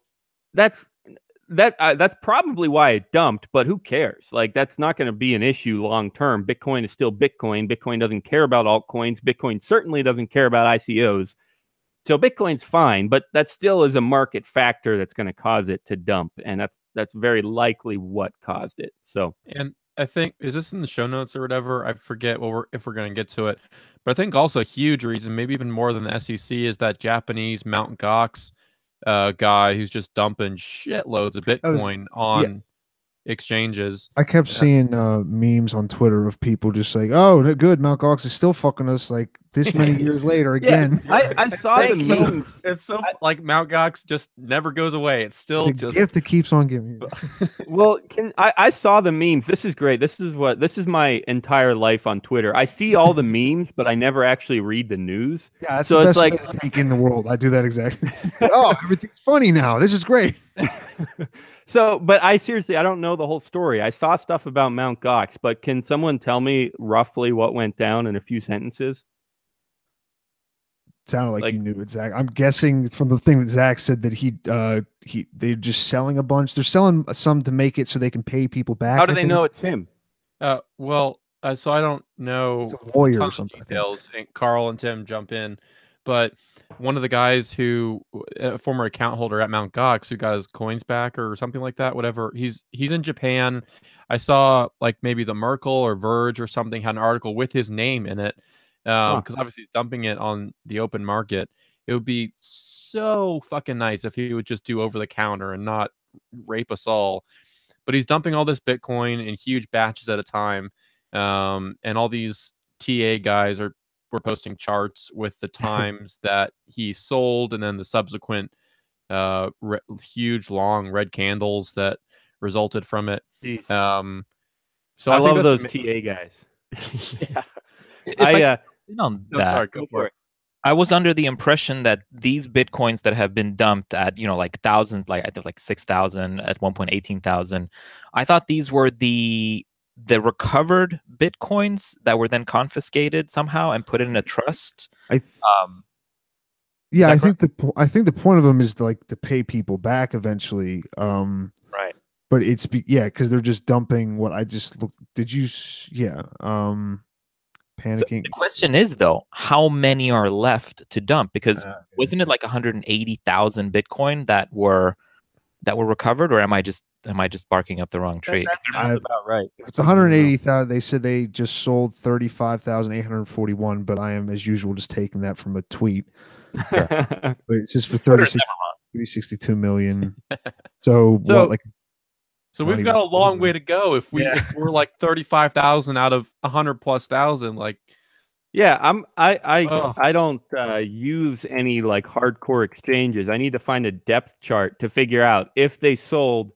probably why it dumped, but who cares? Like, that's not going to be an issue long term. Bitcoin is still Bitcoin. Bitcoin doesn't care about altcoins. Bitcoin certainly doesn't care about ICOs. So Bitcoin's fine, but that still is a market factor that's going to cause it to dump, and that's very likely what caused it. So, and I think, is this in the show notes or whatever? I forget if we're going to get to it, but I think also a huge reason, maybe even more than the SEC, is that Japanese Mt. Gox guy who's just dumping shitloads of Bitcoin on exchanges. I kept seeing memes on Twitter of people just like, "Oh, good, Mt. Gox is still fucking us like this many years later again." I saw the memes. It's so like Mt. Gox just never goes away. It's still the just gift that keeps on giving. Well, I saw the memes. This is great. This is my entire life on Twitter. I see all the memes, but I never actually read the news. Yeah, that's so the it's best like way to take in the world. I do that exactly. Oh, everything's funny now. This is great. So, but I don't know the whole story. I saw stuff about Mt. Gox, but can someone tell me roughly what went down in a few sentences? Sounded like you knew it, Zach. I'm guessing from the thing that Zach said that they're just selling a bunch. They're selling some to make it so they can pay people back. How do they know it's him? Well, so I don't know. It's a lawyer or something. Details. And Carl and Tim jump in, but one of the guys who, a former account holder at Mt. Gox, who got his coins back or something like that, whatever. He's in Japan. I saw like maybe the Merkle or Verge or something had an article with his name in it, because obviously he's dumping it on the open market. It would be so fucking nice if he would just do over the counter and not rape us all. But he's dumping all this Bitcoin in huge batches at a time, and all these TA guys were posting charts with the times that he sold and then the subsequent huge long red candles that resulted from it. So I love those TA guys. Yeah. Sorry, go for it. I was under the impression that these Bitcoins that have been dumped at, like thousands, like I think like 6,000, at one point 18,000. I thought these were the recovered Bitcoins that were then confiscated somehow and put in a trust. I think the point of them is to pay people back eventually. Right. But it's because they're just dumping what I just looked. Did you? Yeah. Panicking. So the question is though, how many are left to dump? Because wasn't it like 180,000 Bitcoin that were recovered, or am I just barking up the wrong tree? That's about right. It's 180,000. They said they just sold 35,841, but I am, as usual, just taking that from a tweet. But it's just for 362 million. So what? So we've got a long way to go if we're like 35,000 out of 100,000+. Like, yeah, I don't use any like hardcore exchanges. I need to find a depth chart to figure out if they sold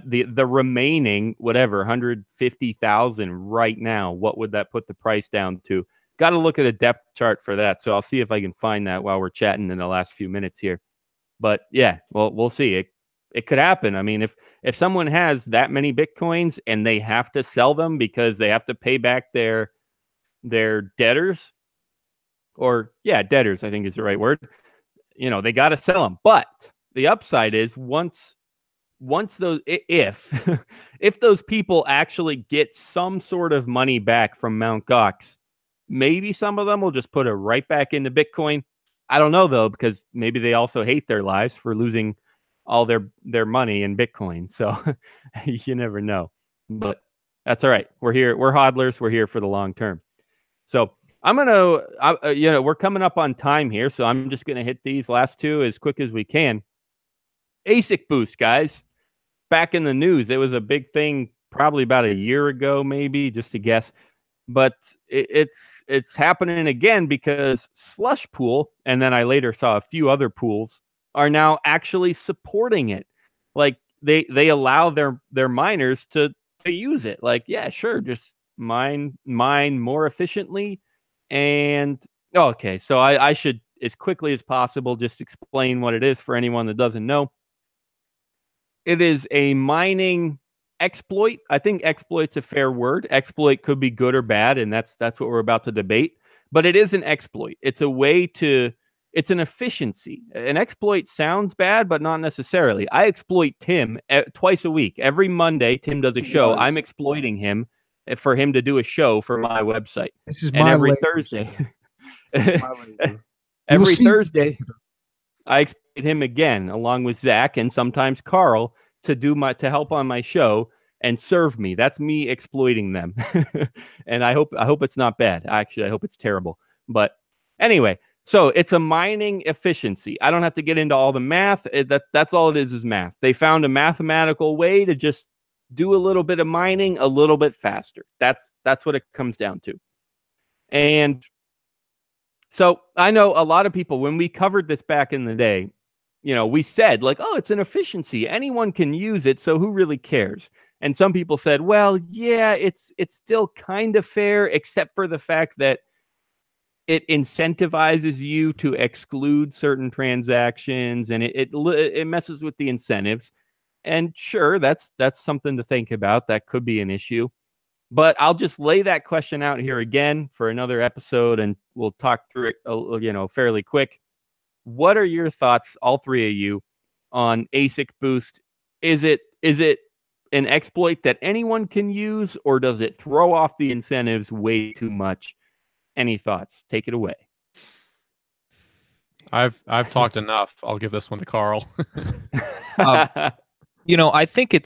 the remaining 150,000 right now. What would that put the price down to? Got to look at a depth chart for that. So I'll see if I can find that while we're chatting in the last few minutes here. But yeah, well, we'll see. It could happen. I mean, if someone has that many Bitcoins and they have to sell them because they have to pay back their debtors, or debtors, I think is the right word. They got to sell them. But the upside is once those, if those people actually get some sort of money back from Mt. Gox, maybe some of them will just put it right back into Bitcoin. I don't know though, because maybe they also hate their lives for losing all their money in Bitcoin. So you never know, but that's all right. We're here. We're hodlers. We're here for the long term. So I'm going to, we're coming up on time here. So I'm just going to hit these last two as quick as we can. AsicBoost, guys, back in the news. It was a big thing probably about a year ago, maybe, just to guess. But it's happening again because SlushPool, and then I later saw a few other pools, are now actually supporting it. Like they allow their miners to use it. Like, yeah, sure, just mine more efficiently. And okay, so I should, as quickly as possible, just explain what it is for anyone that doesn't know. It is a mining exploit. I think exploit's a fair word. Exploit could be good or bad, and that's what we're about to debate. But it is an exploit. It's a way to, it's an efficiency. An exploit sounds bad, but not necessarily. I exploit Tim twice a week. Every Monday, Tim does a show. I'm exploiting him for him to do a show for my website. This is and my every labor. Thursday, Thursday, every Thursday, I exploit him again, along with Zach and sometimes Carl, to help on my show and serve me. That's me exploiting them. And I hope it's not bad. Actually, I hope it's terrible. But anyway, so it's a mining efficiency. I don't have to get into all the math. That's all it is math. They found a mathematical way to just do a little bit of mining a little bit faster. That's what it comes down to. And so I know a lot of people, when we covered this back in the day, we said like, oh, it's an efficiency. Anyone can use it, so who really cares? And some people said, well, yeah, it's still kind of fair, except for the fact that it incentivizes you to exclude certain transactions, and it messes with the incentives. And sure, that's something to think about. That could be an issue. But I'll just lay that question out here again for another episode, and we'll talk through it, fairly quick. What are your thoughts, all three of you, on AsicBoost? Is it an exploit that anyone can use, or does it throw off the incentives way too much? Any thoughts? Take it away. I've talked enough. I'll give this one to Carl. I think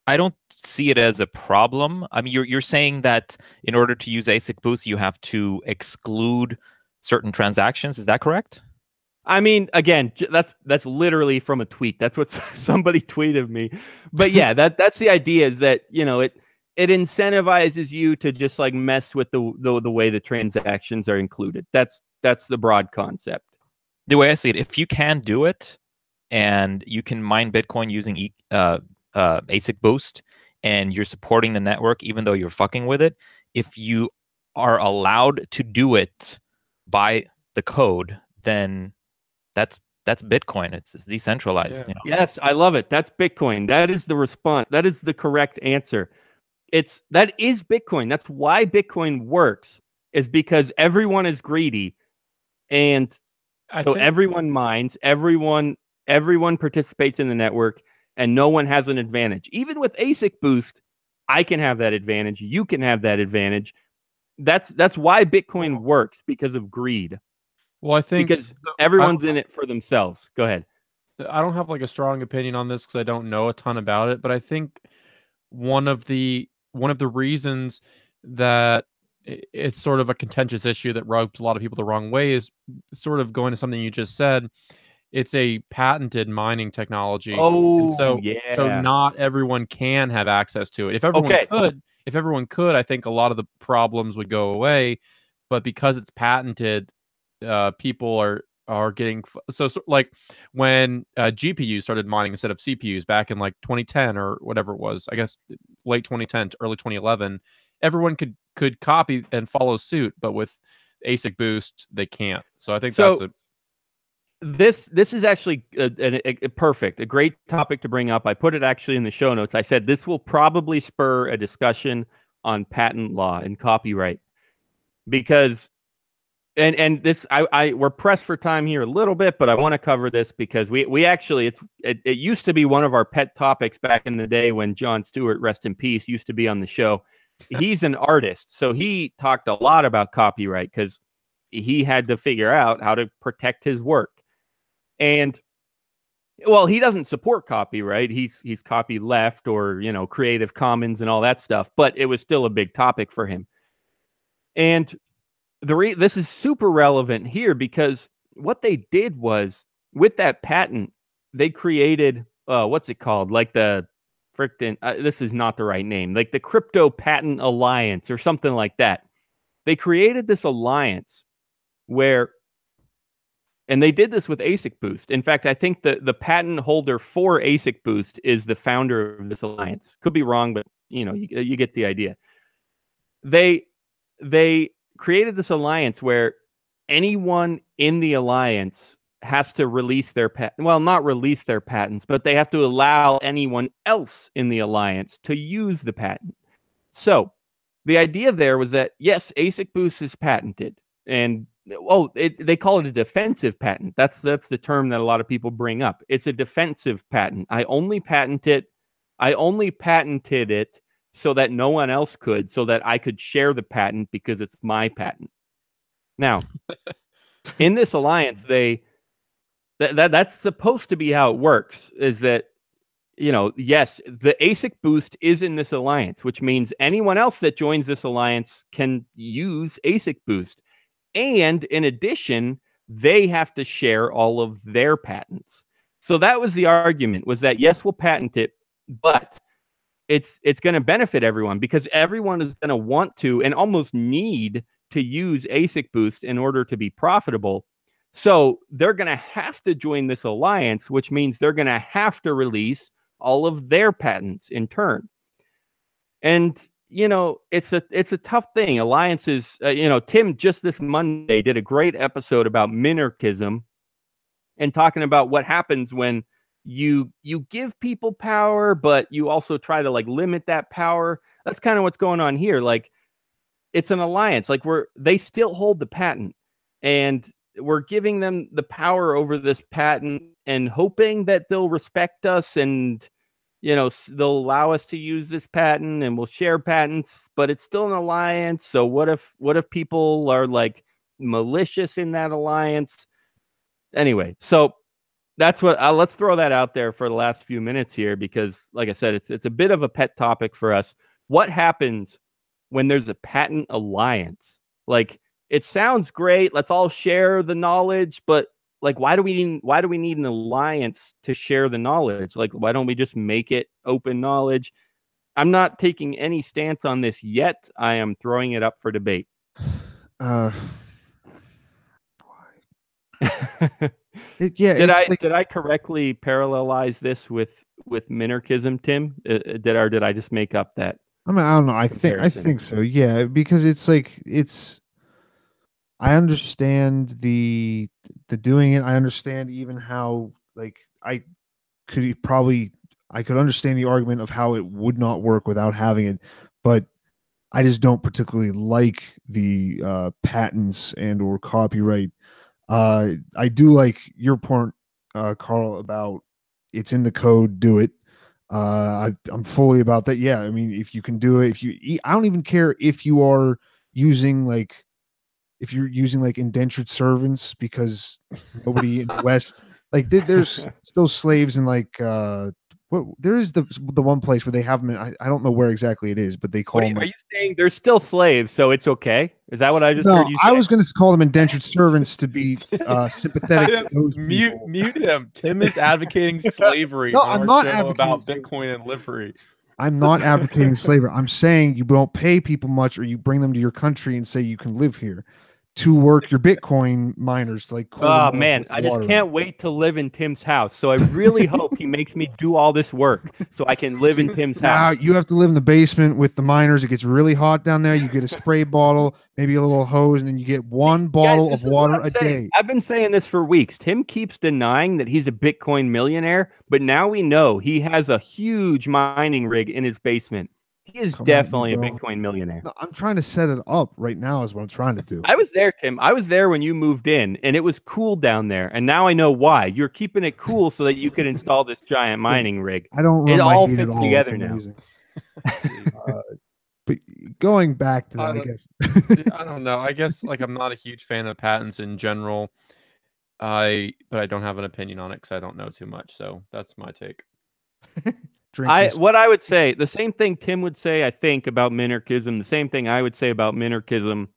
I don't see it as a problem. I mean, you're saying that in order to use AsicBoost, you have to exclude certain transactions. Is that correct? I mean, again, that's literally from a tweet. That's what somebody tweeted me. But yeah, that's the idea, is that, it incentivizes you to just like mess with the way the transactions are included. That's the broad concept. The way I see it, if you can do it and you can mine Bitcoin using AsicBoost and you're supporting the network, even though you're fucking with it, if you are allowed to do it by the code, then that's Bitcoin. It's decentralized. Yeah. Yes, I love it. That's Bitcoin. That is the response. That is the correct answer. That is Bitcoin. That's why Bitcoin works, is because everyone is greedy, and everyone mines, everyone participates in the network, and no one has an advantage. Even with AsicBoost, I can have that advantage. You can have that advantage. That's why Bitcoin works, because of greed. Well, I think because everyone's in it for themselves. Go ahead. I don't have like a strong opinion on this because I don't know a ton about it, but I think one of the reasons that it's sort of a contentious issue that rubs a lot of people the wrong way is sort of going to something you just said. It's a patented mining technology. Oh, so yeah. not everyone can have access to it. If everyone could, I think a lot of the problems would go away. But because it's patented, people are getting so like when GPUs started mining instead of CPUs back in like 2010 or whatever it was, I guess late 2010 to early 2011, everyone could copy and follow suit, but with AsicBoost they can't. So I think this is actually a great topic to bring up. I put it actually in the show notes. I said this will probably spur a discussion on patent law and copyright, because and this we're pressed for time here a little bit, but I want to cover this because we actually it used to be one of our pet topics back in the day when Jon Stewart, rest in peace, used to be on the show. He's an artist, so he talked a lot about copyright because he had to figure out how to protect his work. And well, he doesn't support copyright. He's copy left or Creative Commons and all that stuff, but it was still a big topic for him. And this is super relevant here because what they did was, with that patent, they created what's it called? Like the this is not the right name, like the Crypto Patent Alliance or something like that. They created this alliance where, and they did this with AsicBoost. In fact, I think the patent holder for AsicBoost is the founder of this alliance. Could be wrong, but you get the idea. They created this alliance where anyone in the alliance has to release their patent. Well, not release their patents, but they have to allow anyone else in the alliance to use the patent. So the idea there was that, yes, AsicBoost is patented, and they call it a defensive patent. That's the term that a lot of people bring up. It's a defensive patent. I only patented it so that no one else could, so that I could share the patent because it's my patent. Now, in this alliance, that's supposed to be how it works, is that, yes, the AsicBoost is in this alliance, which means anyone else that joins this alliance can use AsicBoost. And in addition, they have to share all of their patents. So that was the argument, was that, yes, we'll patent it, but it's going to benefit everyone because everyone is going to want to and almost need to use AsicBoost in order to be profitable. So they're going to have to join this alliance, which means they're going to have to release all of their patents in turn. And, it's a tough thing. Alliances, Tim just this Monday did a great episode about minarchism and talking about what happens when you give people power, but you also try to limit that power. That's kind of what's going on here. Like, it's an alliance. Like, they still hold the patent, and we're giving them the power over this patent and hoping that they'll respect us and, they'll allow us to use this patent and we'll share patents, but it's still an alliance. So what if people are malicious in that alliance? Anyway, so that's what let's throw that out there for the last few minutes here, because like I said, it's a bit of a pet topic for us. What happens when there's a patent alliance? It sounds great. Let's all share the knowledge, but why do we need an alliance to share the knowledge? Why don't we just make it open knowledge? I'm not taking any stance on this yet. I am throwing it up for debate. Did I correctly parallelize this with minarchism, Tim? Did I just make up that? I mean, I don't know. I think so. Yeah, because I understand the doing it. I understand even how I could understand the argument of how it would not work without having it, but I just don't particularly like the patents and or copyright. I do like your point, Carl, about it's in the code. Do it. I'm fully about that. Yeah, I mean, if you can do it, I don't even care if you are using if you're using indentured servants, because nobody in the West, there's still slaves in there is the one place where they have them. I don't know where exactly it is, but they call them. Are you saying they're still slaves, so it's okay? Is that what I just heard you say? I was going to call them indentured servants to be sympathetic to those people. Mute him. Tim is advocating slavery. No, I'm not advocating about Bitcoin and livery. I'm not advocating slavery. I'm saying you don't pay people much, or you bring them to your country and say you can live here to work your Bitcoin miners to oh man, I just can't wait to live in Tim's house. So I really hope he makes me do all this work so I can live in Tim's house. You have to live in the basement with the miners. It gets really hot down there. You get a spray bottle, maybe a little hose, and then you get one bottle of water a day. I've been saying this for weeks. Tim keeps denying that he's a Bitcoin millionaire, but now we know he has a huge mining rig in his basement. He is definitely a Bitcoin millionaire. No, I'm trying to set it up right now is what I'm trying to do. I was there, Tim. I was there when you moved in, and it was cool down there. And now I know why. You're keeping it cool so that you can install this giant mining rig. I don't. It all fits together now. But going back to that, I guess. I don't know. I guess I'm not a huge fan of patents in general. But I don't have an opinion on it because I don't know too much. So that's my take. What I would say, the same thing Tim would say, I think, about minarchism, the same thing I would say about minarchism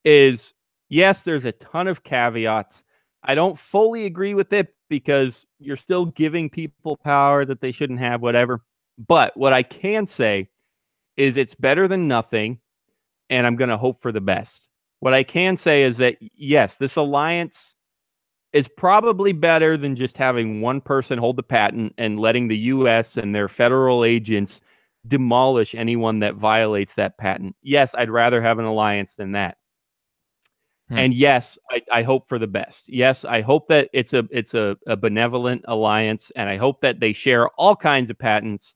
is, yes, there's a ton of caveats. I don't fully agree with it because you're still giving people power that they shouldn't have, whatever. But what I can say is it's better than nothing, and I'm going to hope for the best. What I can say is that, yes, this alliance is probably better than just having one person hold the patent and letting the U.S. and their federal agents demolish anyone that violates that patent. Yes, I'd rather have an alliance than that. And yes, I hope for the best. Yes, I hope that it's a benevolent alliance, and I hope that they share all kinds of patents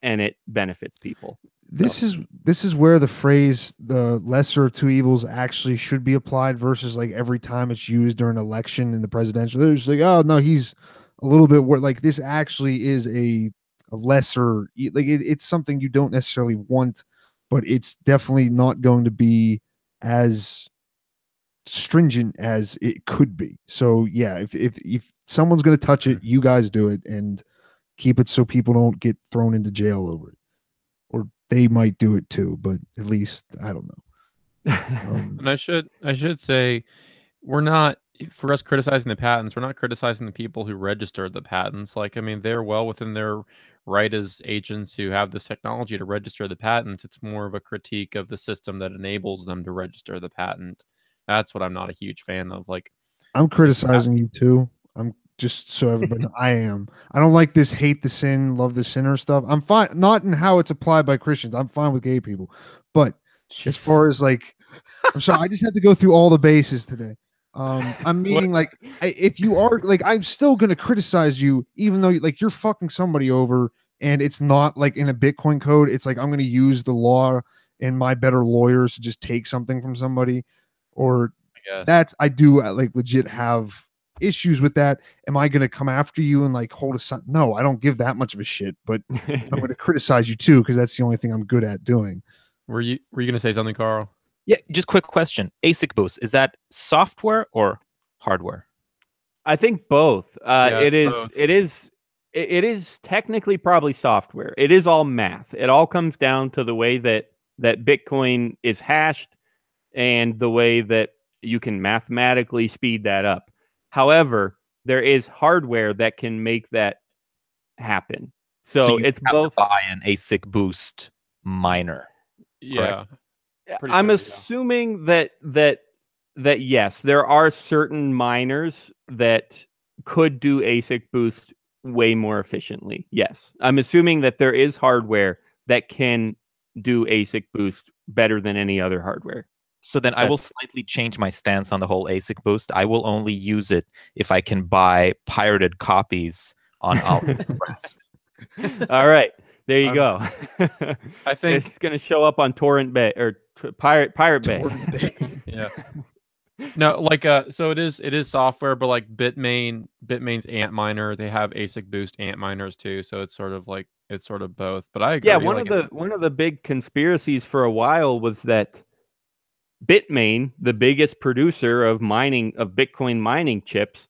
and it benefits people. This is where the phrase "the lesser of two evils" actually should be applied versus like every time it's used during an election in the presidential. They're just like, oh no, he's a little bit like this. Actually, is a lesser it's something you don't necessarily want, but it's definitely not going to be as stringent as it could be. So yeah, if someone's going to touch it, you guys do it and keep it so people don't get thrown into jail over it. Or they might do it too, but at least I don't know. And I should say, we're not, for us criticizing the patents, we're not criticizing the people who registered the patents. Like, I mean, they're well within their right as agents who have this technology to register the patents. It's more of a critique of the system that enables them to register the patent. That's what I'm not a huge fan of. Like, I'm criticizing you too. I'm just so everybody knows, I am. I don't like this hate the sin, love the sinner stuff. I'm fine, not in how it's applied by Christians. I'm fine with gay people, but as far as like, I'm sorry, I just had to go through all the bases today. I'm meaning like, if you are like, I'm still gonna criticize you, even though like you're fucking somebody over, and it's not like in a Bitcoin code. It's like I'm gonna use the law and my better lawyers to just take something from somebody, or I do like legit have issues with that. Am I going to come after you and like hold a son? No, I don't give that much of a shit, but I'm going to criticize you too, because that's the only thing I'm good at doing. Were you going to say something, Carl? Yeah, just quick question. AsicBoost, is that software or hardware? I think both. Both. It is technically probably software. It is all math. It all comes down to the way that Bitcoin is hashed and the way that you can mathematically speed that up. However, there is hardware that can make that happen. So you it's have both. To buy an AsicBoost miner. Yeah. I'm assuming that yes, there are certain miners that could do AsicBoost way more efficiently. Yes, I'm assuming that there is hardware that can do AsicBoost better than any other hardware. So then I will slightly change my stance on the whole AsicBoost. I will only use it if I can buy pirated copies on AliExpress. All right, there you go. I think it's going to show up on Torrent Bay or Pirate Bay. Yeah. No, like so it is software, but like Bitmain's Antminer, they have AsicBoost Antminers too, so it's sort of both. But I agree. Yeah, one of the big conspiracies for a while was that Bitmain, the biggest producer of Bitcoin mining chips,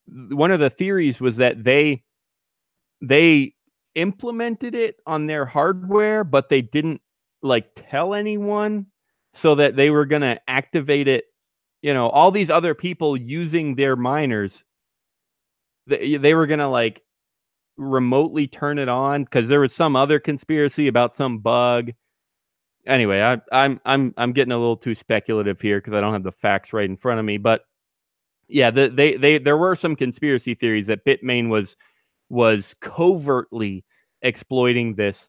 one of the theories was that they implemented it on their hardware, but they didn't like tell anyone, so that they were going to activate it. You know, all these other people using their miners, they were going to like remotely turn it on because there was some other conspiracy about some bug. Anyway, I'm getting a little too speculative here because I don't have the facts right in front of me. But yeah, there were some conspiracy theories that Bitmain was covertly exploiting this,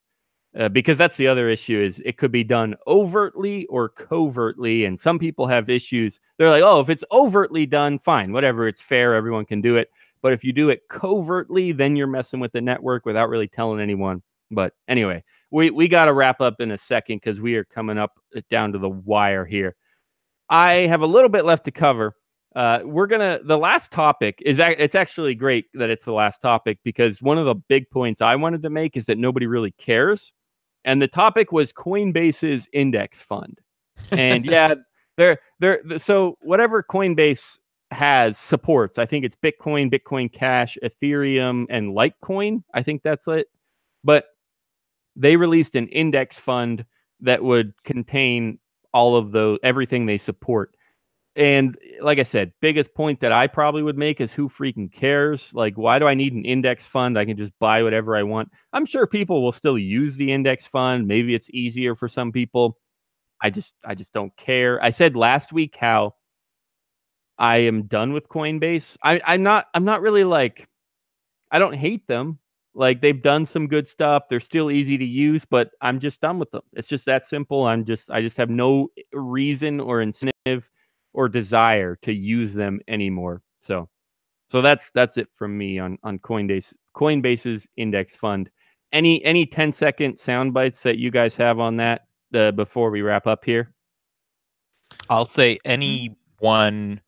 because that's the other issue, is it could be done overtly or covertly, and some people have issues. They're like, oh, if it's overtly done, fine, whatever, it's fair, everyone can do it. But if you do it covertly, then you're messing with the network without really telling anyone. But anyway, we got to wrap up in a second because we are coming up down to the wire here. I have a little bit left to cover. The last topic it's actually great that it's the last topic, because one of the big points I wanted to make is that nobody really cares. And the topic was Coinbase's index fund. And yeah, so whatever Coinbase has supports, I think it's Bitcoin, Bitcoin Cash, Ethereum, and Litecoin. I think that's it. But they released an index fund that would contain all of everything they support. And like I said, biggest point that I probably would make is who freaking cares? Like, why do I need an index fund? I can just buy whatever I want. I'm sure people will still use the index fund. Maybe it's easier for some people. I just don't care. I said last week how I am done with Coinbase. I'm not really like, I don't hate them. Like, they've done some good stuff. They're still easy to use, but I'm just done with them. It's just that simple. I just have no reason or incentive or desire to use them anymore. So that's it from me on Coinbase's index fund. Any 10-second sound bites that you guys have on that before we wrap up here? I'll say anyone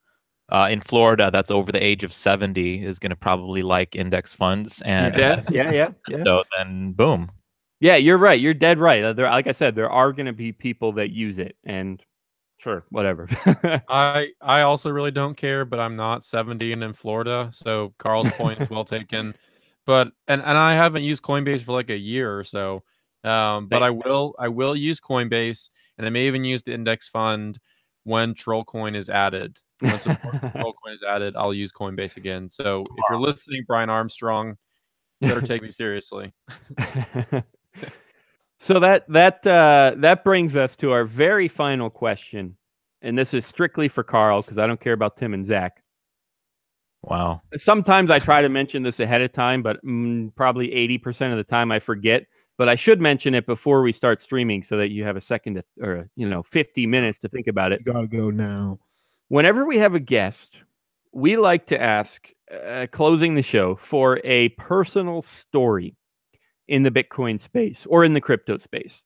in Florida that's over the age of 70 is going to probably like index funds, and yeah. So then, boom. Yeah, you're right. You're dead right. There, like I said, there are going to be people that use it, and sure, whatever. I also really don't care, but I'm not 70 and in Florida, so Carl's point is well taken. But and I haven't used Coinbase for like a year or so. But I will use Coinbase, and I may even use the index fund when TrollCoin is added. Once TrollCoin is added, I'll use Coinbase again. So if you're listening, Brian Armstrong, you better take me seriously. So that brings us to our very final question, and this is strictly for Carl because I don't care about Tim and Zach. Wow. Sometimes I try to mention this ahead of time, but probably 80% of the time I forget. But I should mention it before we start streaming so that you have a second or 50 minutes to think about it. You gotta go now. Whenever we have a guest, we like to ask, closing the show, for a personal story in the Bitcoin space or in the crypto space.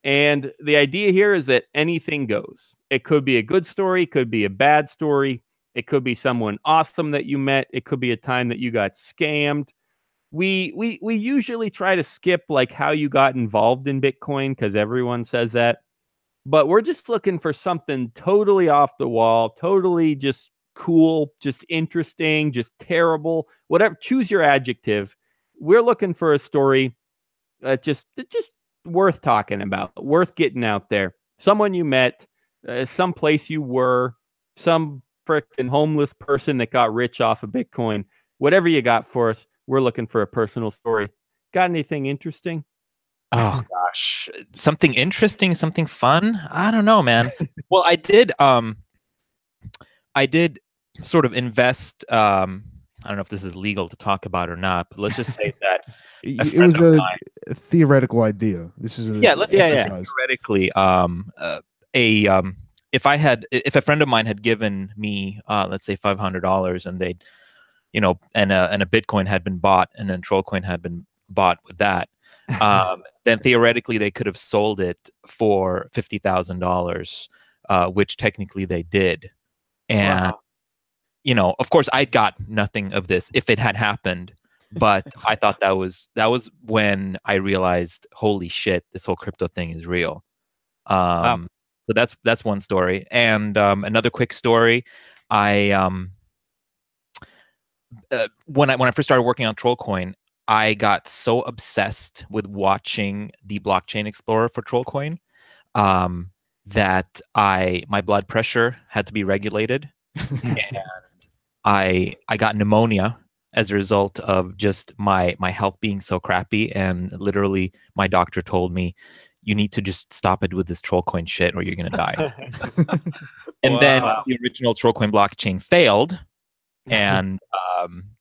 And the idea here is that anything goes. It could be a good story, could be a bad story. It could be someone awesome that you met. It could be a time that you got scammed. We usually try to skip like how you got involved in Bitcoin because everyone says that. But we're just looking for something totally off the wall, totally just cool, just interesting, just terrible, whatever. Choose your adjective. We're looking for a story just worth talking about, worth getting out there. Someone you met, someplace you were, some freaking homeless person that got rich off of Bitcoin. Whatever you got for us, we're looking for a personal story. Got anything interesting? Oh gosh, something interesting, something fun. I don't know, man. Well, I did sort of invest. I don't know if this is legal to talk about or not, but let's just say that it was a theoretical idea. This is theoretically, if a friend of mine had given me, let's say $500, and they'd, and a Bitcoin had been bought, and then TrollCoin had been bought with that, then theoretically they could have sold it for $50,000, which technically they did, and. Wow. Of course, I got nothing of this if it had happened, but I thought that was when I realized, holy shit, this whole crypto thing is real. Wow. So that's one story, and another quick story. When I first started working on TrollCoin, I got so obsessed with watching the blockchain explorer for TrollCoin that my blood pressure had to be regulated. And I got pneumonia as a result of just my health being so crappy, and literally my doctor told me, you need to just stop it with this TrollCoin shit or you're gonna die. And then the original TrollCoin blockchain failed, and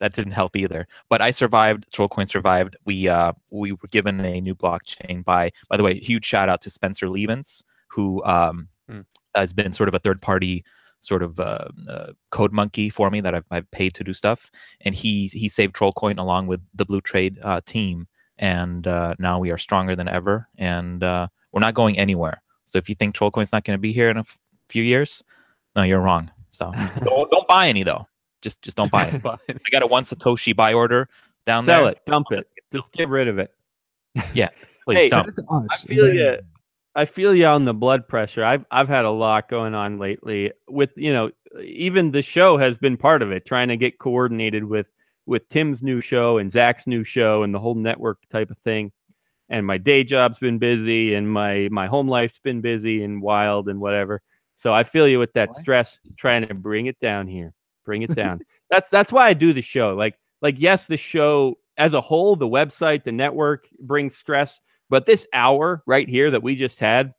that didn't help either. But I survived. TrollCoin survived. We were given a new blockchain by the way, huge shout out to Spencer Levens, who has been sort of a third party sort of code monkey for me that I've paid to do stuff, and he saved TrollCoin along with the Blue Trade team, and now we are stronger than ever, and we're not going anywhere. So if you think TrollCoin's not going to be here in a few years, no, you're wrong. So don't buy any though. Just don't buy it. I got a 1 Satoshi buy order down there. Sell it, dump it, just get rid of it. Yeah, please dump. I feel you on the blood pressure. I've had a lot going on lately with, even the show has been part of it, trying to get coordinated with Tim's new show and Zach's new show and the whole network type of thing. And my day job's been busy, and my home life's been busy and wild and whatever. So I feel you with that Why? stress, trying to bring it down here. Bring it down. That's why I do the show. Like yes, the show as a whole, the website, the network brings stress, but this hour right here that we just had,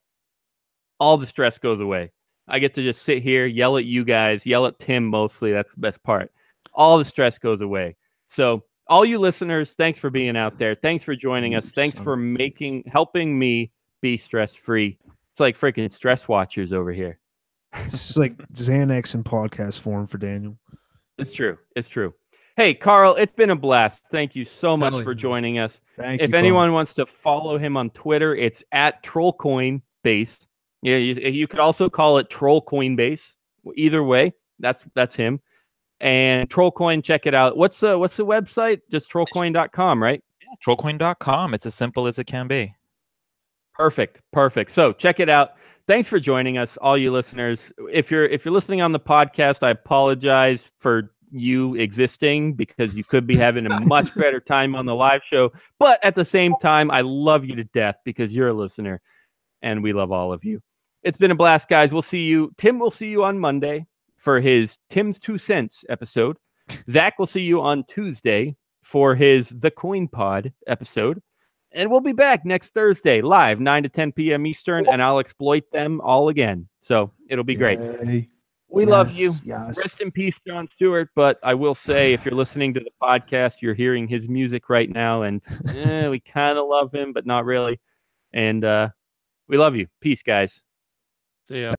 all the stress goes away. I get to just sit here, yell at you guys, yell at Tim mostly. That's the best part. All the stress goes away. So all you listeners, thanks for being out there. Thanks for joining us. Thanks for helping me be stress-free. It's like freaking stress watchers over here. It's like Xanax in podcast form for Daniel. It's true. It's true. Hey, Carl, it's been a blast. Thank you so much Hell for yeah. joining us. Thank you. If Carl. anyone wants to follow him on Twitter, it's at TrollCoin Base. Yeah, you could also call it Troll Coinbase. Either way, that's him. And TrollCoin, check it out. What's the website? Just trollcoin.com, right? Yeah, trollcoin.com. It's as simple as it can be. Perfect. So check it out. Thanks for joining us, all you listeners. If you're listening on the podcast, I apologize for you existing because you could be having a much better time on the live show. But at the same time, I love you to death because you're a listener, and we love all of you. It's been a blast, guys. We'll see you. Tim will see you on Monday for his Tim's 2 Cents episode. Zach will see you on Tuesday for his The Coin Pod episode. And we'll be back next Thursday, live, 9 to 10 p.m. Eastern, and I'll exploit them all again. So it'll be great. Yay. We love you. Yes. Rest in peace, Jon Stewart. But I will say, if you're listening to the podcast, you're hearing his music right now, and we kind of love him, but not really. And we love you. Peace, guys. See ya.